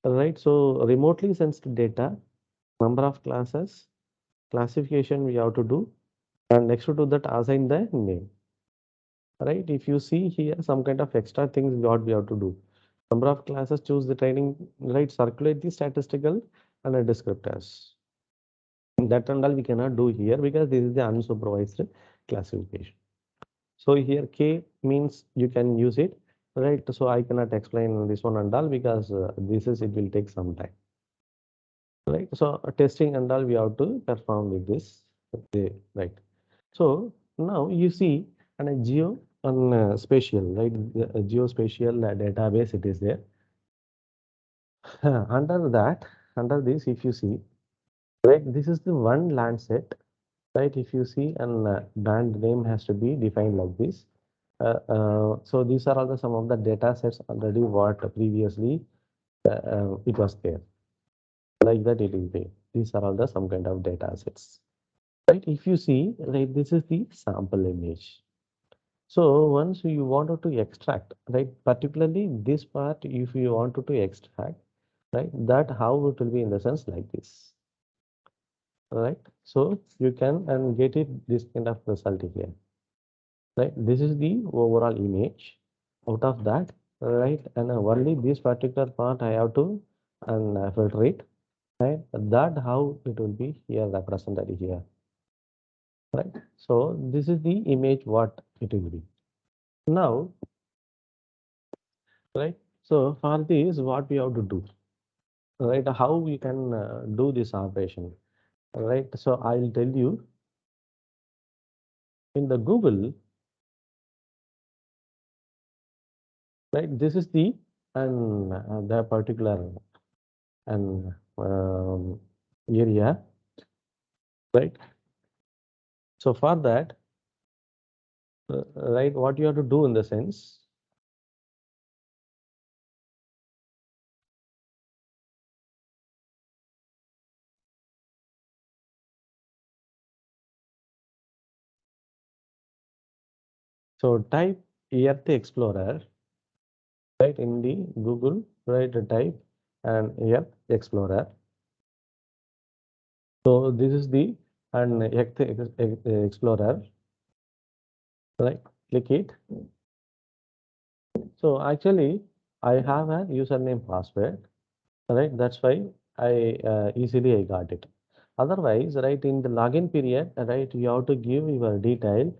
right, so remotely sensed data, number of classes, classification we have to do, and next to that assign the name. Right, if you see here some kind of extra things what we have to do. Number of classes, choose the training, right, circulate the statistical and descriptors. That and all we cannot do here because this is the unsupervised classification. So here K means you can use it, right? So I cannot explain this one and all because it will take some time, right? So testing and all we have to perform with this, right? So now you see and a geo and spatial, right? The geospatial database it is there. Under that, under this, if you see, right, this is the one land set, right? If you see, and band name has to be defined like this. So these are all the some of the data sets already what previously it was there, like that it is there. These are all the some kind of data sets, right? If you see, right, this is the sample image. So once you wanted to extract, right, particularly this part, if you wanted to extract, right, that how it will be in the sense like this, right? So you can and get it this kind of result here, right? This is the overall image. Out of that, right, and only this particular part I have to and filter it, right? That how it will be here represented here, right? So this is the image what it will be. Now, right? So for this, what we have to do, right? How we can do this operation, right? So I'll tell you in the Google, right? This is the and the particular and area, right? So for that, right, what you have to do in the sense, so type Earth Explorer, right, in the Google, right, type and Earth Explorer. So this is the and Earth Explorer, right? Click it. So actually, I have a username password, right? That's why I easily I got it. Otherwise, right, in the login period, right, you have to give your detail,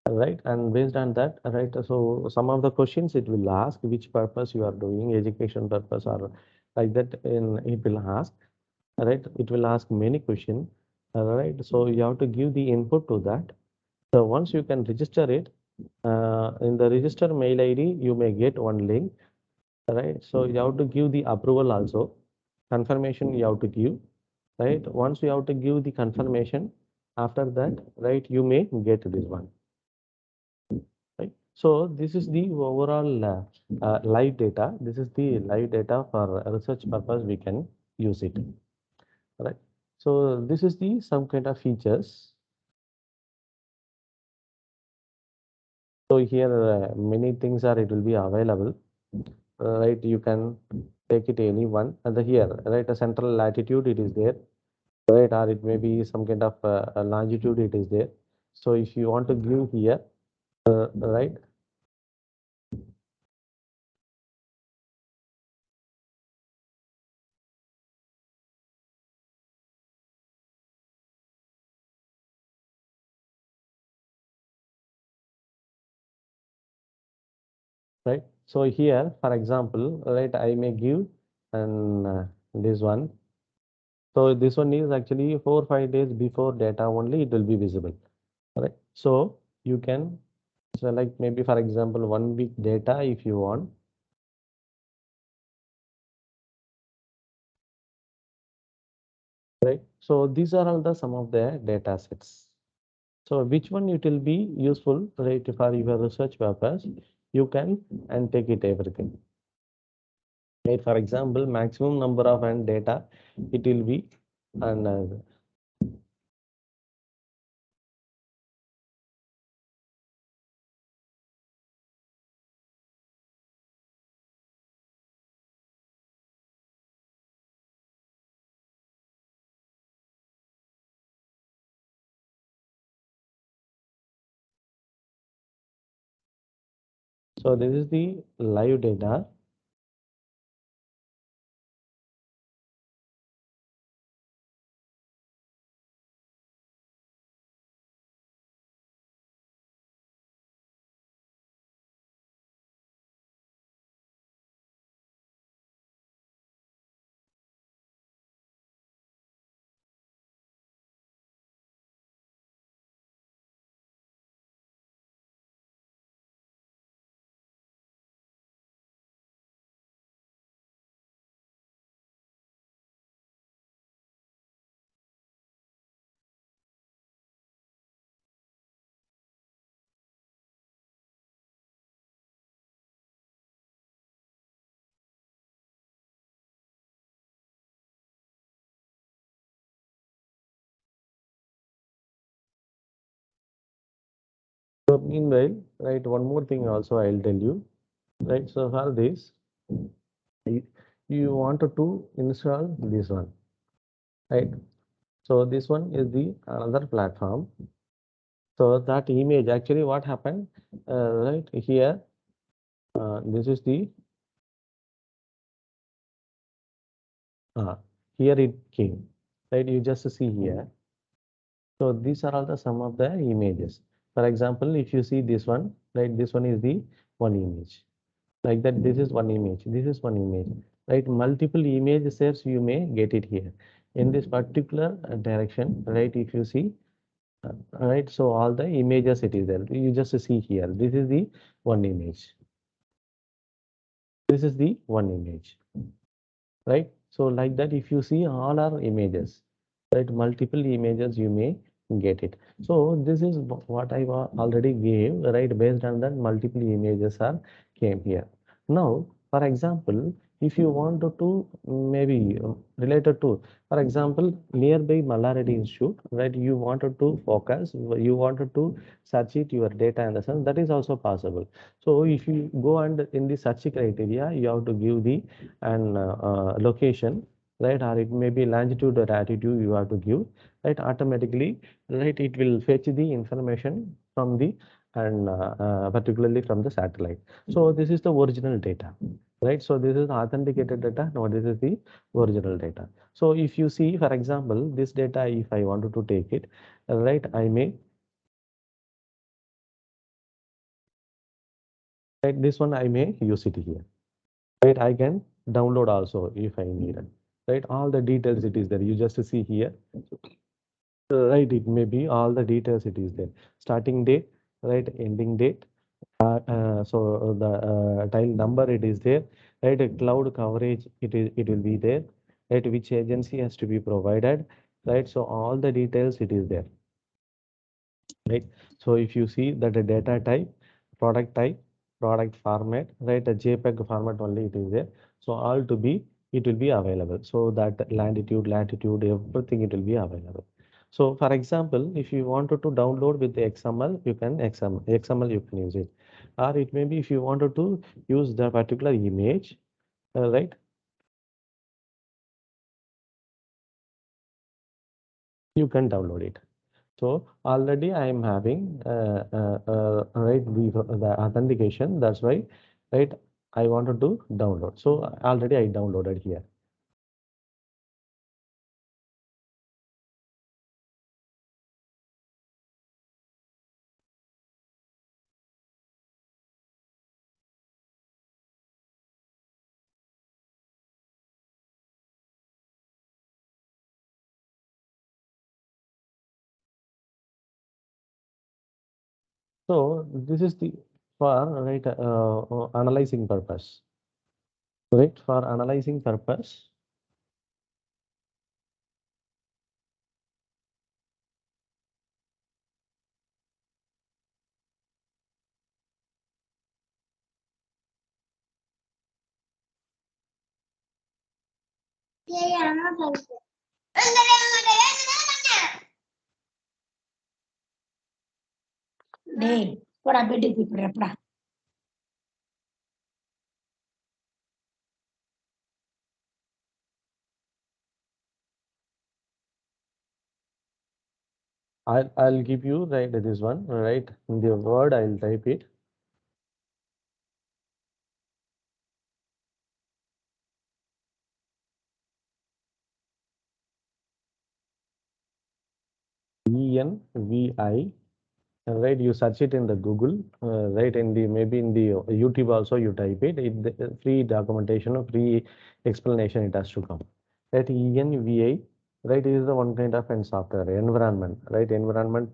right, and based on that, right, so some of the questions it will ask which purpose you are doing, education purpose or like that, in it will ask, right, it will ask many questions. All right, so you have to give the input to that. So once you can register it, in the register mail ID, you may get one link, right? So you have to give the approval also, confirmation you have to give, right? Once you have to give the confirmation, after that, right, you may get this one, right? So this is the overall live data. This is the live data for research purpose. We can use it, right? So this is the some kind of features. So here many things are it will be available, right? You can take it any one and the here, right? A central latitude it is there, right? Or it may be some kind of a longitude it is there. So if you want to give here, right? Right. So here, for example, right, I may give and this one. So this one is actually 4 5 days before data only it will be visible. Right. So you can select maybe for example 1 week data if you want. Right. So these are all the some of the data sets. So which one it will be useful, right, for your research purpose, you can and take it everything. Right. For example, maximum number of and data it will be and so this is the live data. So meanwhile, right, one more thing also I'll tell you, right? So for this, you, you wanted to install this one, right? So this one is the another platform. So that image actually what happened, right here, this is the uh, here it came, right? You just see here. So these are all the some of the images. For example, if you see this one, right? This one is the one image. Like that, this is one image, this is one image, right? Multiple image sets you may get it here in this particular direction, right? If you see, right, so all the images it is there, you just see here, this is the one image, this is the one image, right? So like that, if you see all our images, right, multiple images you may get it. So this is what I already gave, right? Based on that, multiple images are came here. Now for example, if you wanted to maybe related to, for example, nearby Mallarity Institute, right, you wanted to focus, you wanted to search it your data in the sense, that is also possible. So if you go and in the search criteria, you have to give the and location, right, or it may be longitude or latitude you have to give, right, automatically, right, it will fetch the information from the and particularly from the satellite. So this is the original data, right? So this is authenticated data. Now this is the original data. So if you see, for example, this data, if I wanted to take it, right, I may, right, this one I may use it here, right? I can download also if I need it, right? All the details it is there. You just see here. Right, it may be all the details it is there. Starting date, right, ending date. So the tile number it is there, right? Cloud coverage it will be there, right? Which agency has to be provided, right? So all the details it is there, right? So if you see that the data type, product format, right? A JPEG format only it is there. So all to be it will be available. So that latitude, everything it will be available. So for example, if you wanted to download with the XML, you can XML you can use it. Or it may be if you wanted to use the particular image, right? You can download it. So already I am having right the authentication. That's why right I wanted to download. So already I downloaded here. So this is the for right analyzing purpose. Right, for analyzing purpose. டேய் போடா பெட்டுக்கு போய்டுறப்படா. I'll give you right this one right in the word I'll type it. ENVI. Right, you search it in the Google, right, in the maybe in the YouTube also you type it. The free documentation or free explanation it has to come. Right, ENVI, right, is the one kind of an software environment, right? Environment.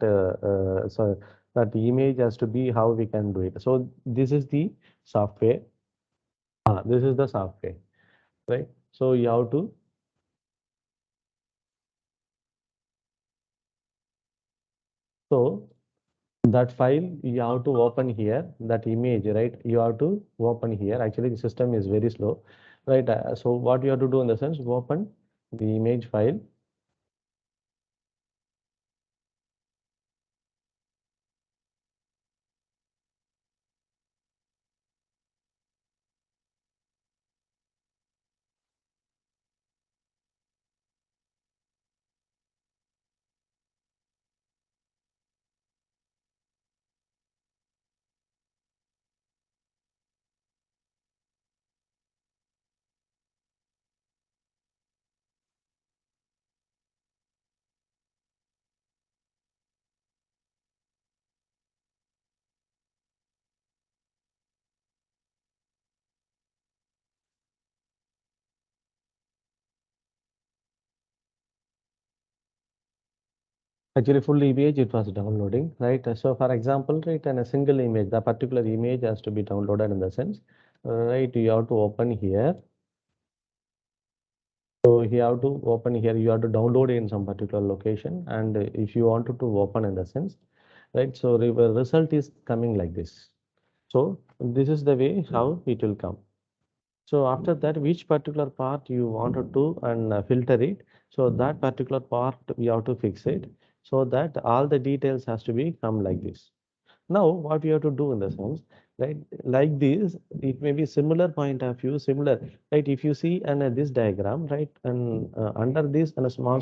So that image has to be how we can do it. So this is the software. This is the software, right? So you have to. So that file you have to open here, that image, right? You have to open here. Actually the system is very slow, right? So what you have to do in the sense, open the image file. Actually full image it was downloading, right? So for example, right, and a single image, the particular image has to be downloaded in the sense, right? You have to open here. So you have to open here, you have to download in some particular location. And if you wanted to open in the sense, right? So the result is coming like this. So this is the way how it will come. So after that, which particular part you wanted to and filter it. So that particular part we have to fix it so that all the details has to be come like this. Now, what we have to do in the sense, right, like this, it may be similar point of view, similar, right? If you see and this diagram, right, and under this and a small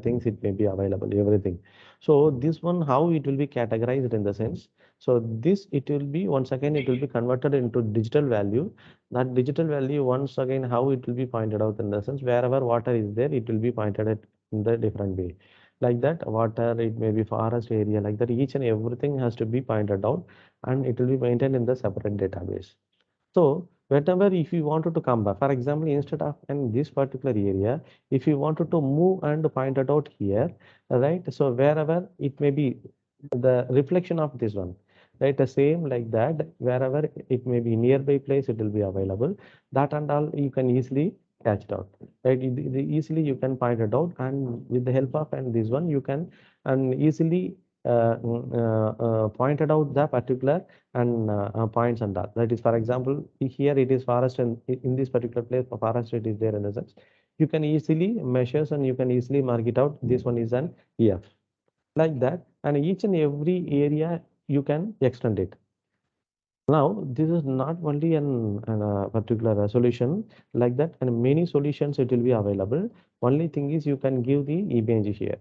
things, it may be available, everything. So this one, how it will be categorized in the sense, so this, it will be, once again, it will be converted into digital value. That digital value, once again, how it will be pointed out in the sense, wherever water is there, it will be pointed at in the different way like that. Water, it may be forest area, like that, each and everything has to be pointed out and it will be maintained in the separate database. So whenever if you wanted to come back, for example, instead of in this particular area, if you wanted to move and point it out here, right? So wherever it may be the reflection of this one, right? The same like that, wherever it may be nearby place, it will be available. That and all you can easily catch it out, right? Easily you can point it out, and with the help of and this one you can and easily pointed out the particular and points and that. That is, for example, here it is forest, and in this particular place, forest it is there in the sense. You can easily measures and you can easily mark it out. This one is an EF like that, and each and every area you can extend it. Now, this is not only an particular solution like that, and many solutions it will be available. Only thing is you can give the image here.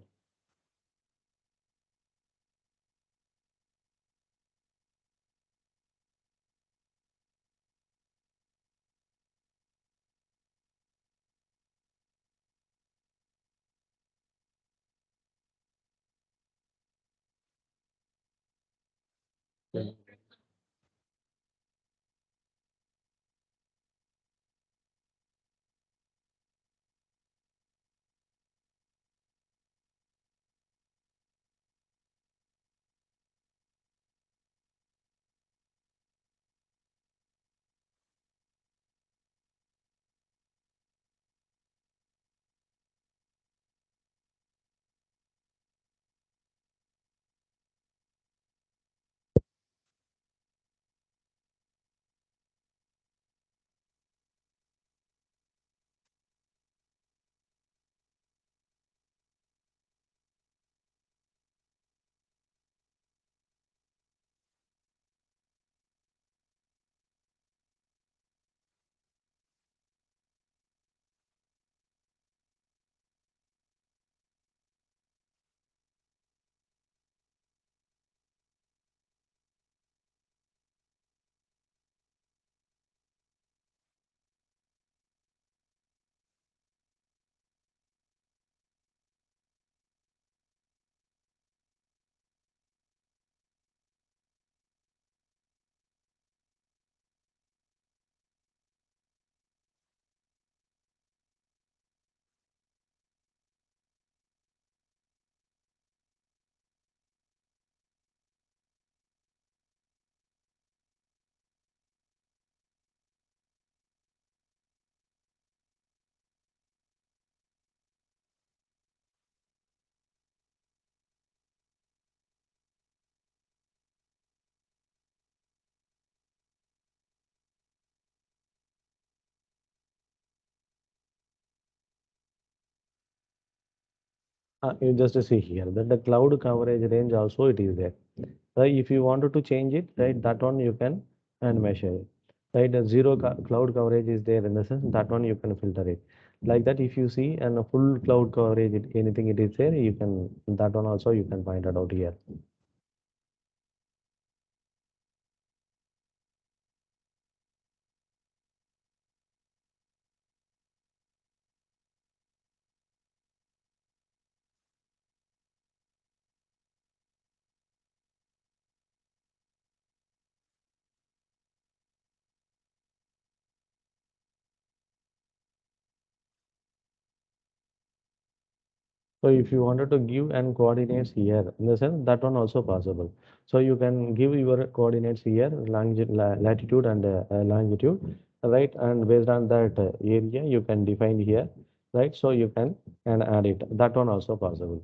You just see here that the cloud coverage range also it is there. Right? If you wanted to change it, right, that one you can and measure it. Right, the zero cloud coverage is there in the sense that one you can filter it. Like that, if you see and a full cloud coverage, anything it is there, you can that one also you can find it out here. So if you wanted to give and coordinates here, in the sense that one also possible. So you can give your coordinates here, latitude and longitude, right? And based on that area, you can define here, right? So you can and add it. That one also possible.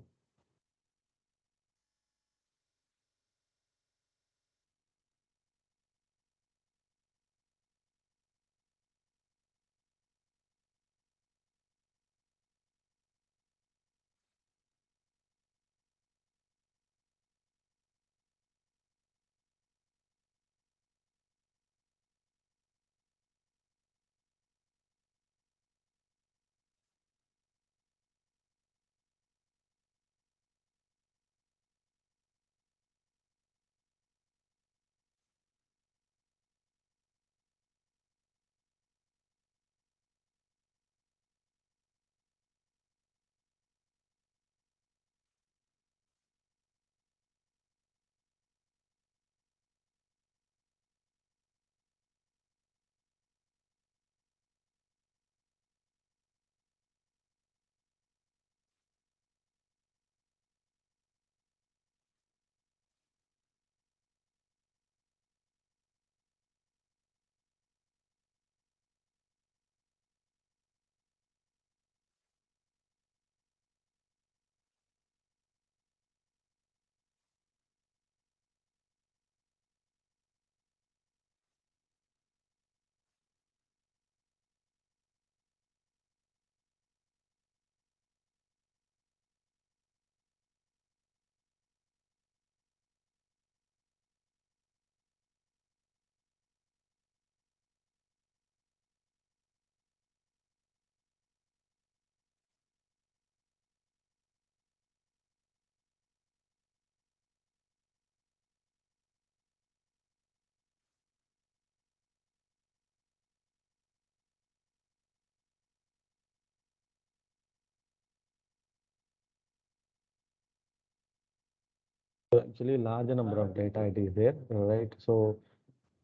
So actually, larger number of data it is there, right? So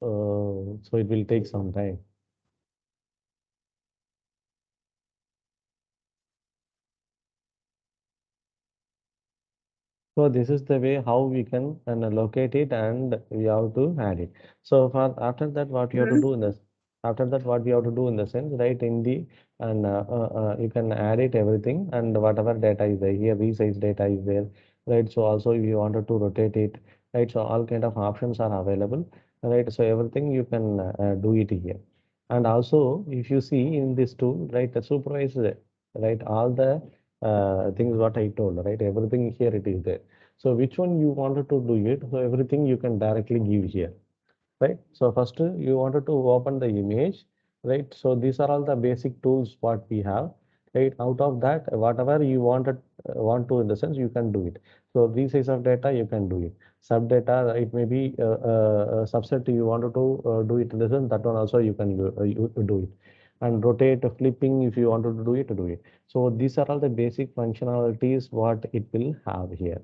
it will take some time. So this is the way how we can locate it and we have to add it. So for after that, what you have to do in this, after that, what we have to do in the sense, right? In the and you can add it everything and whatever data is there here, resize data is there, right? So also if you wanted to rotate it, right? So all kind of options are available, right? So everything you can do it here. And also if you see in this tool, right? The supervised, right? All the things what I told, right? Everything here it is there. So which one you wanted to do it? So everything you can directly give here, right? So first you wanted to open the image, right? So these are all the basic tools what we have, right? Out of that, whatever you want to in the sense you can do it. So resize of data you can do it. Sub data it may be a subset you wanted to do it in the sense that one also you can you do it. And rotate flipping if you wanted to do it. So these are all the basic functionalities what it will have here.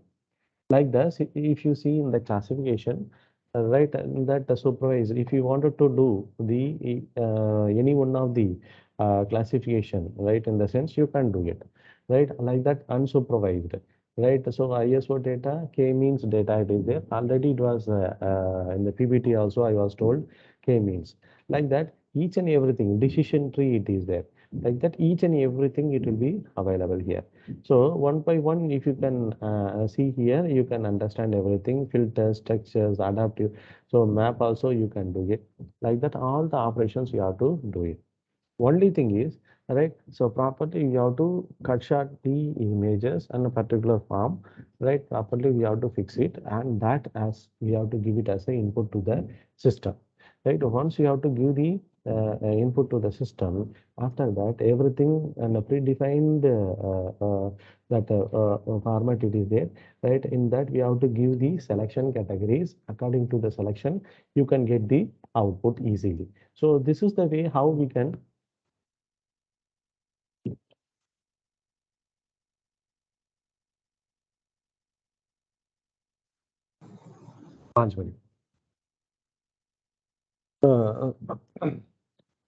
Like this, if you see in the classification, right, that the supervisor, if you wanted to do the any one of the classification, right, in the sense you can do it, right, like that unsupervised, right. So ISO data, K means data it is there. Already it was in the PPT also I was told K means. Like that, each and everything, decision tree it is there. Like that, each and everything it will be available here. So one by one, if you can see here, you can understand everything, filters, textures, adaptive. So map also you can do it. Like that, all the operations you have to do it. Only thing is, right, so properly you have to cut short the images in a particular form, right, properly we have to fix it and that as we have to give it as a input to the system, right. Once you have to give the input to the system, after that everything and a predefined that format it is there, right. In that we have to give the selection categories. According to the selection, you can get the output easily. So this is the way how we can. पाँच minute.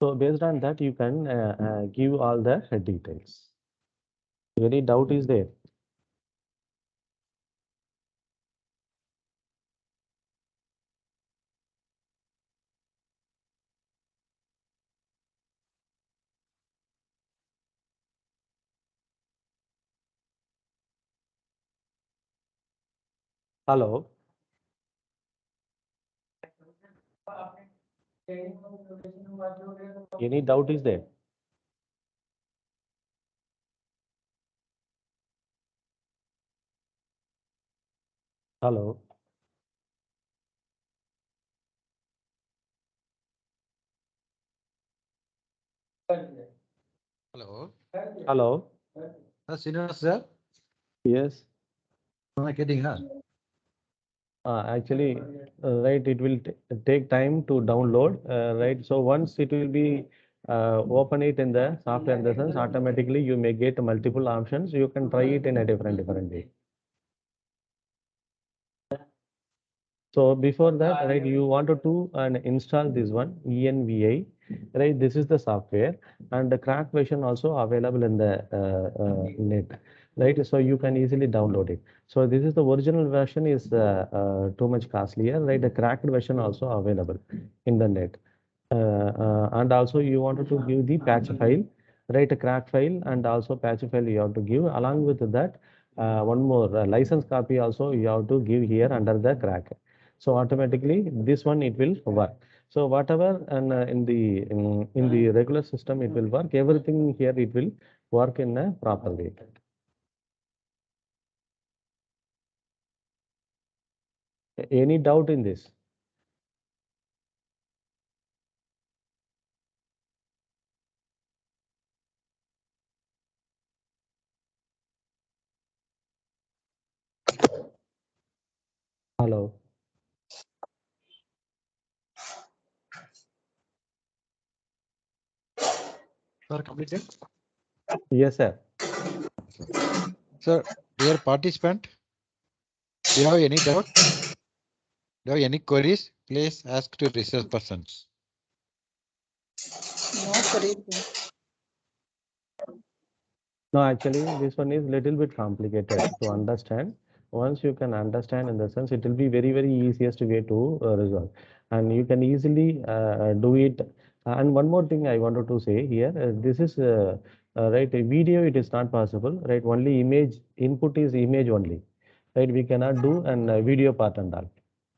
So based on that, you can give all the details. Any doubt is there? Hello? Any doubt is there? Hello? Hello. Hello? Srinivas sir, Yes. am I getting her? Actually, right, it will take time to download, right? So once it will be open it in the software, in the sense automatically you may get multiple options. You can try it in a different way. So before that, right, you wanted to install this one, ENVI, right? This is the software and the cracked version also available in the net, right? So you can easily download it. So this is the original version is too much costlier, right? The cracked version also available in the net. And also you wanted to give the patch file, right? A crack file and also patch file you have to give. Along with that, one more license copy also you have to give here under the crack. So automatically this one it will work. So whatever and in the regular system it will work. Everything here it will work in a proper way. Any doubt in this? Hello. Sir, completed. Yes, sir. Sir, dear participant, Do you have any doubt? Do you have any queries? Please ask to research persons. No queries. No, actually, this one is little bit complicated to understand. Once you can understand, in the sense, it will be very, very easiest way to resolve, and you can easily do it. And one more thing I wanted to say here, this is right. A video, it is not possible, right? Only image input is image only, right? We cannot do an video part and all,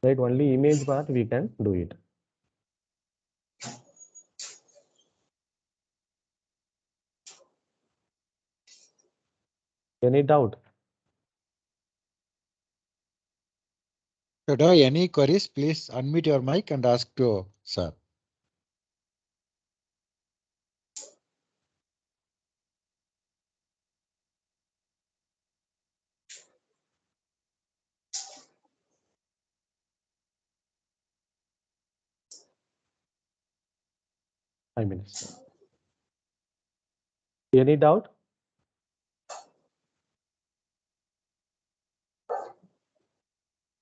right? Only image part we can do it. Any doubt? So do you have any queries? Please unmute your mic and ask to sir. I mean, any doubt?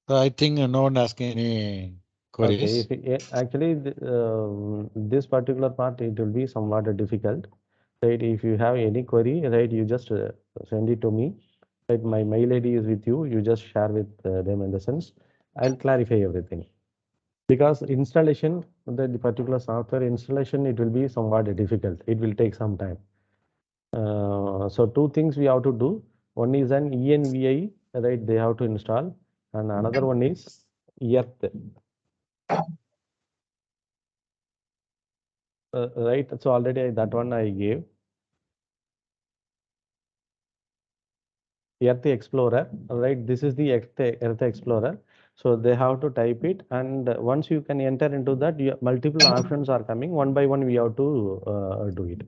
So I think no one asking any queries. Okay, if actually this particular part, it will be somewhat difficult, right? If you have any query, right, you just send it to me. Right, my mail ID is with you. You just share with them, in the sense, I'll clarify everything. Because installation, the particular software installation, it will be somewhat difficult. It will take some time. So two things we have to do. One is an ENVI, right? They have to install, and another one is Earth. Right, so already that one I gave. Earth Explorer, right? This is the Earth Explorer. So they have to type it, and once you can enter into that, multiple options are coming. One by one, we have to do it.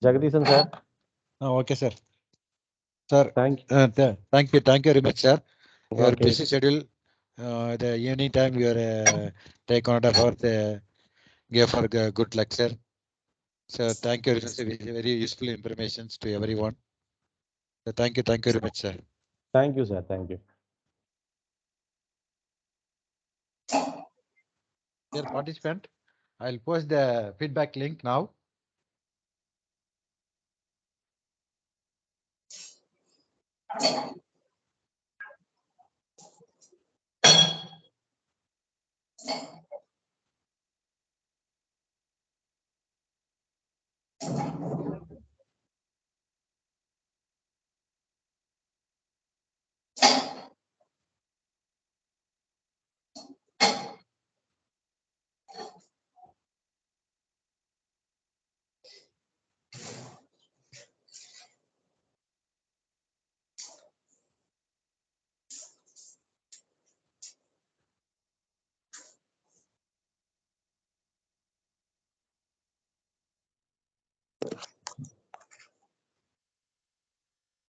Jagadeesan sir. Oh, okay, sir. Sir, Thank you. thank you very much, sir. Your Okay. busy schedule, the evening time, you take on for the give for a good lecture. So thank you. It's very useful information to everyone. So thank you very much, sir. Thank you, sir. Thank you. Dear participant, I'll post the feedback link now.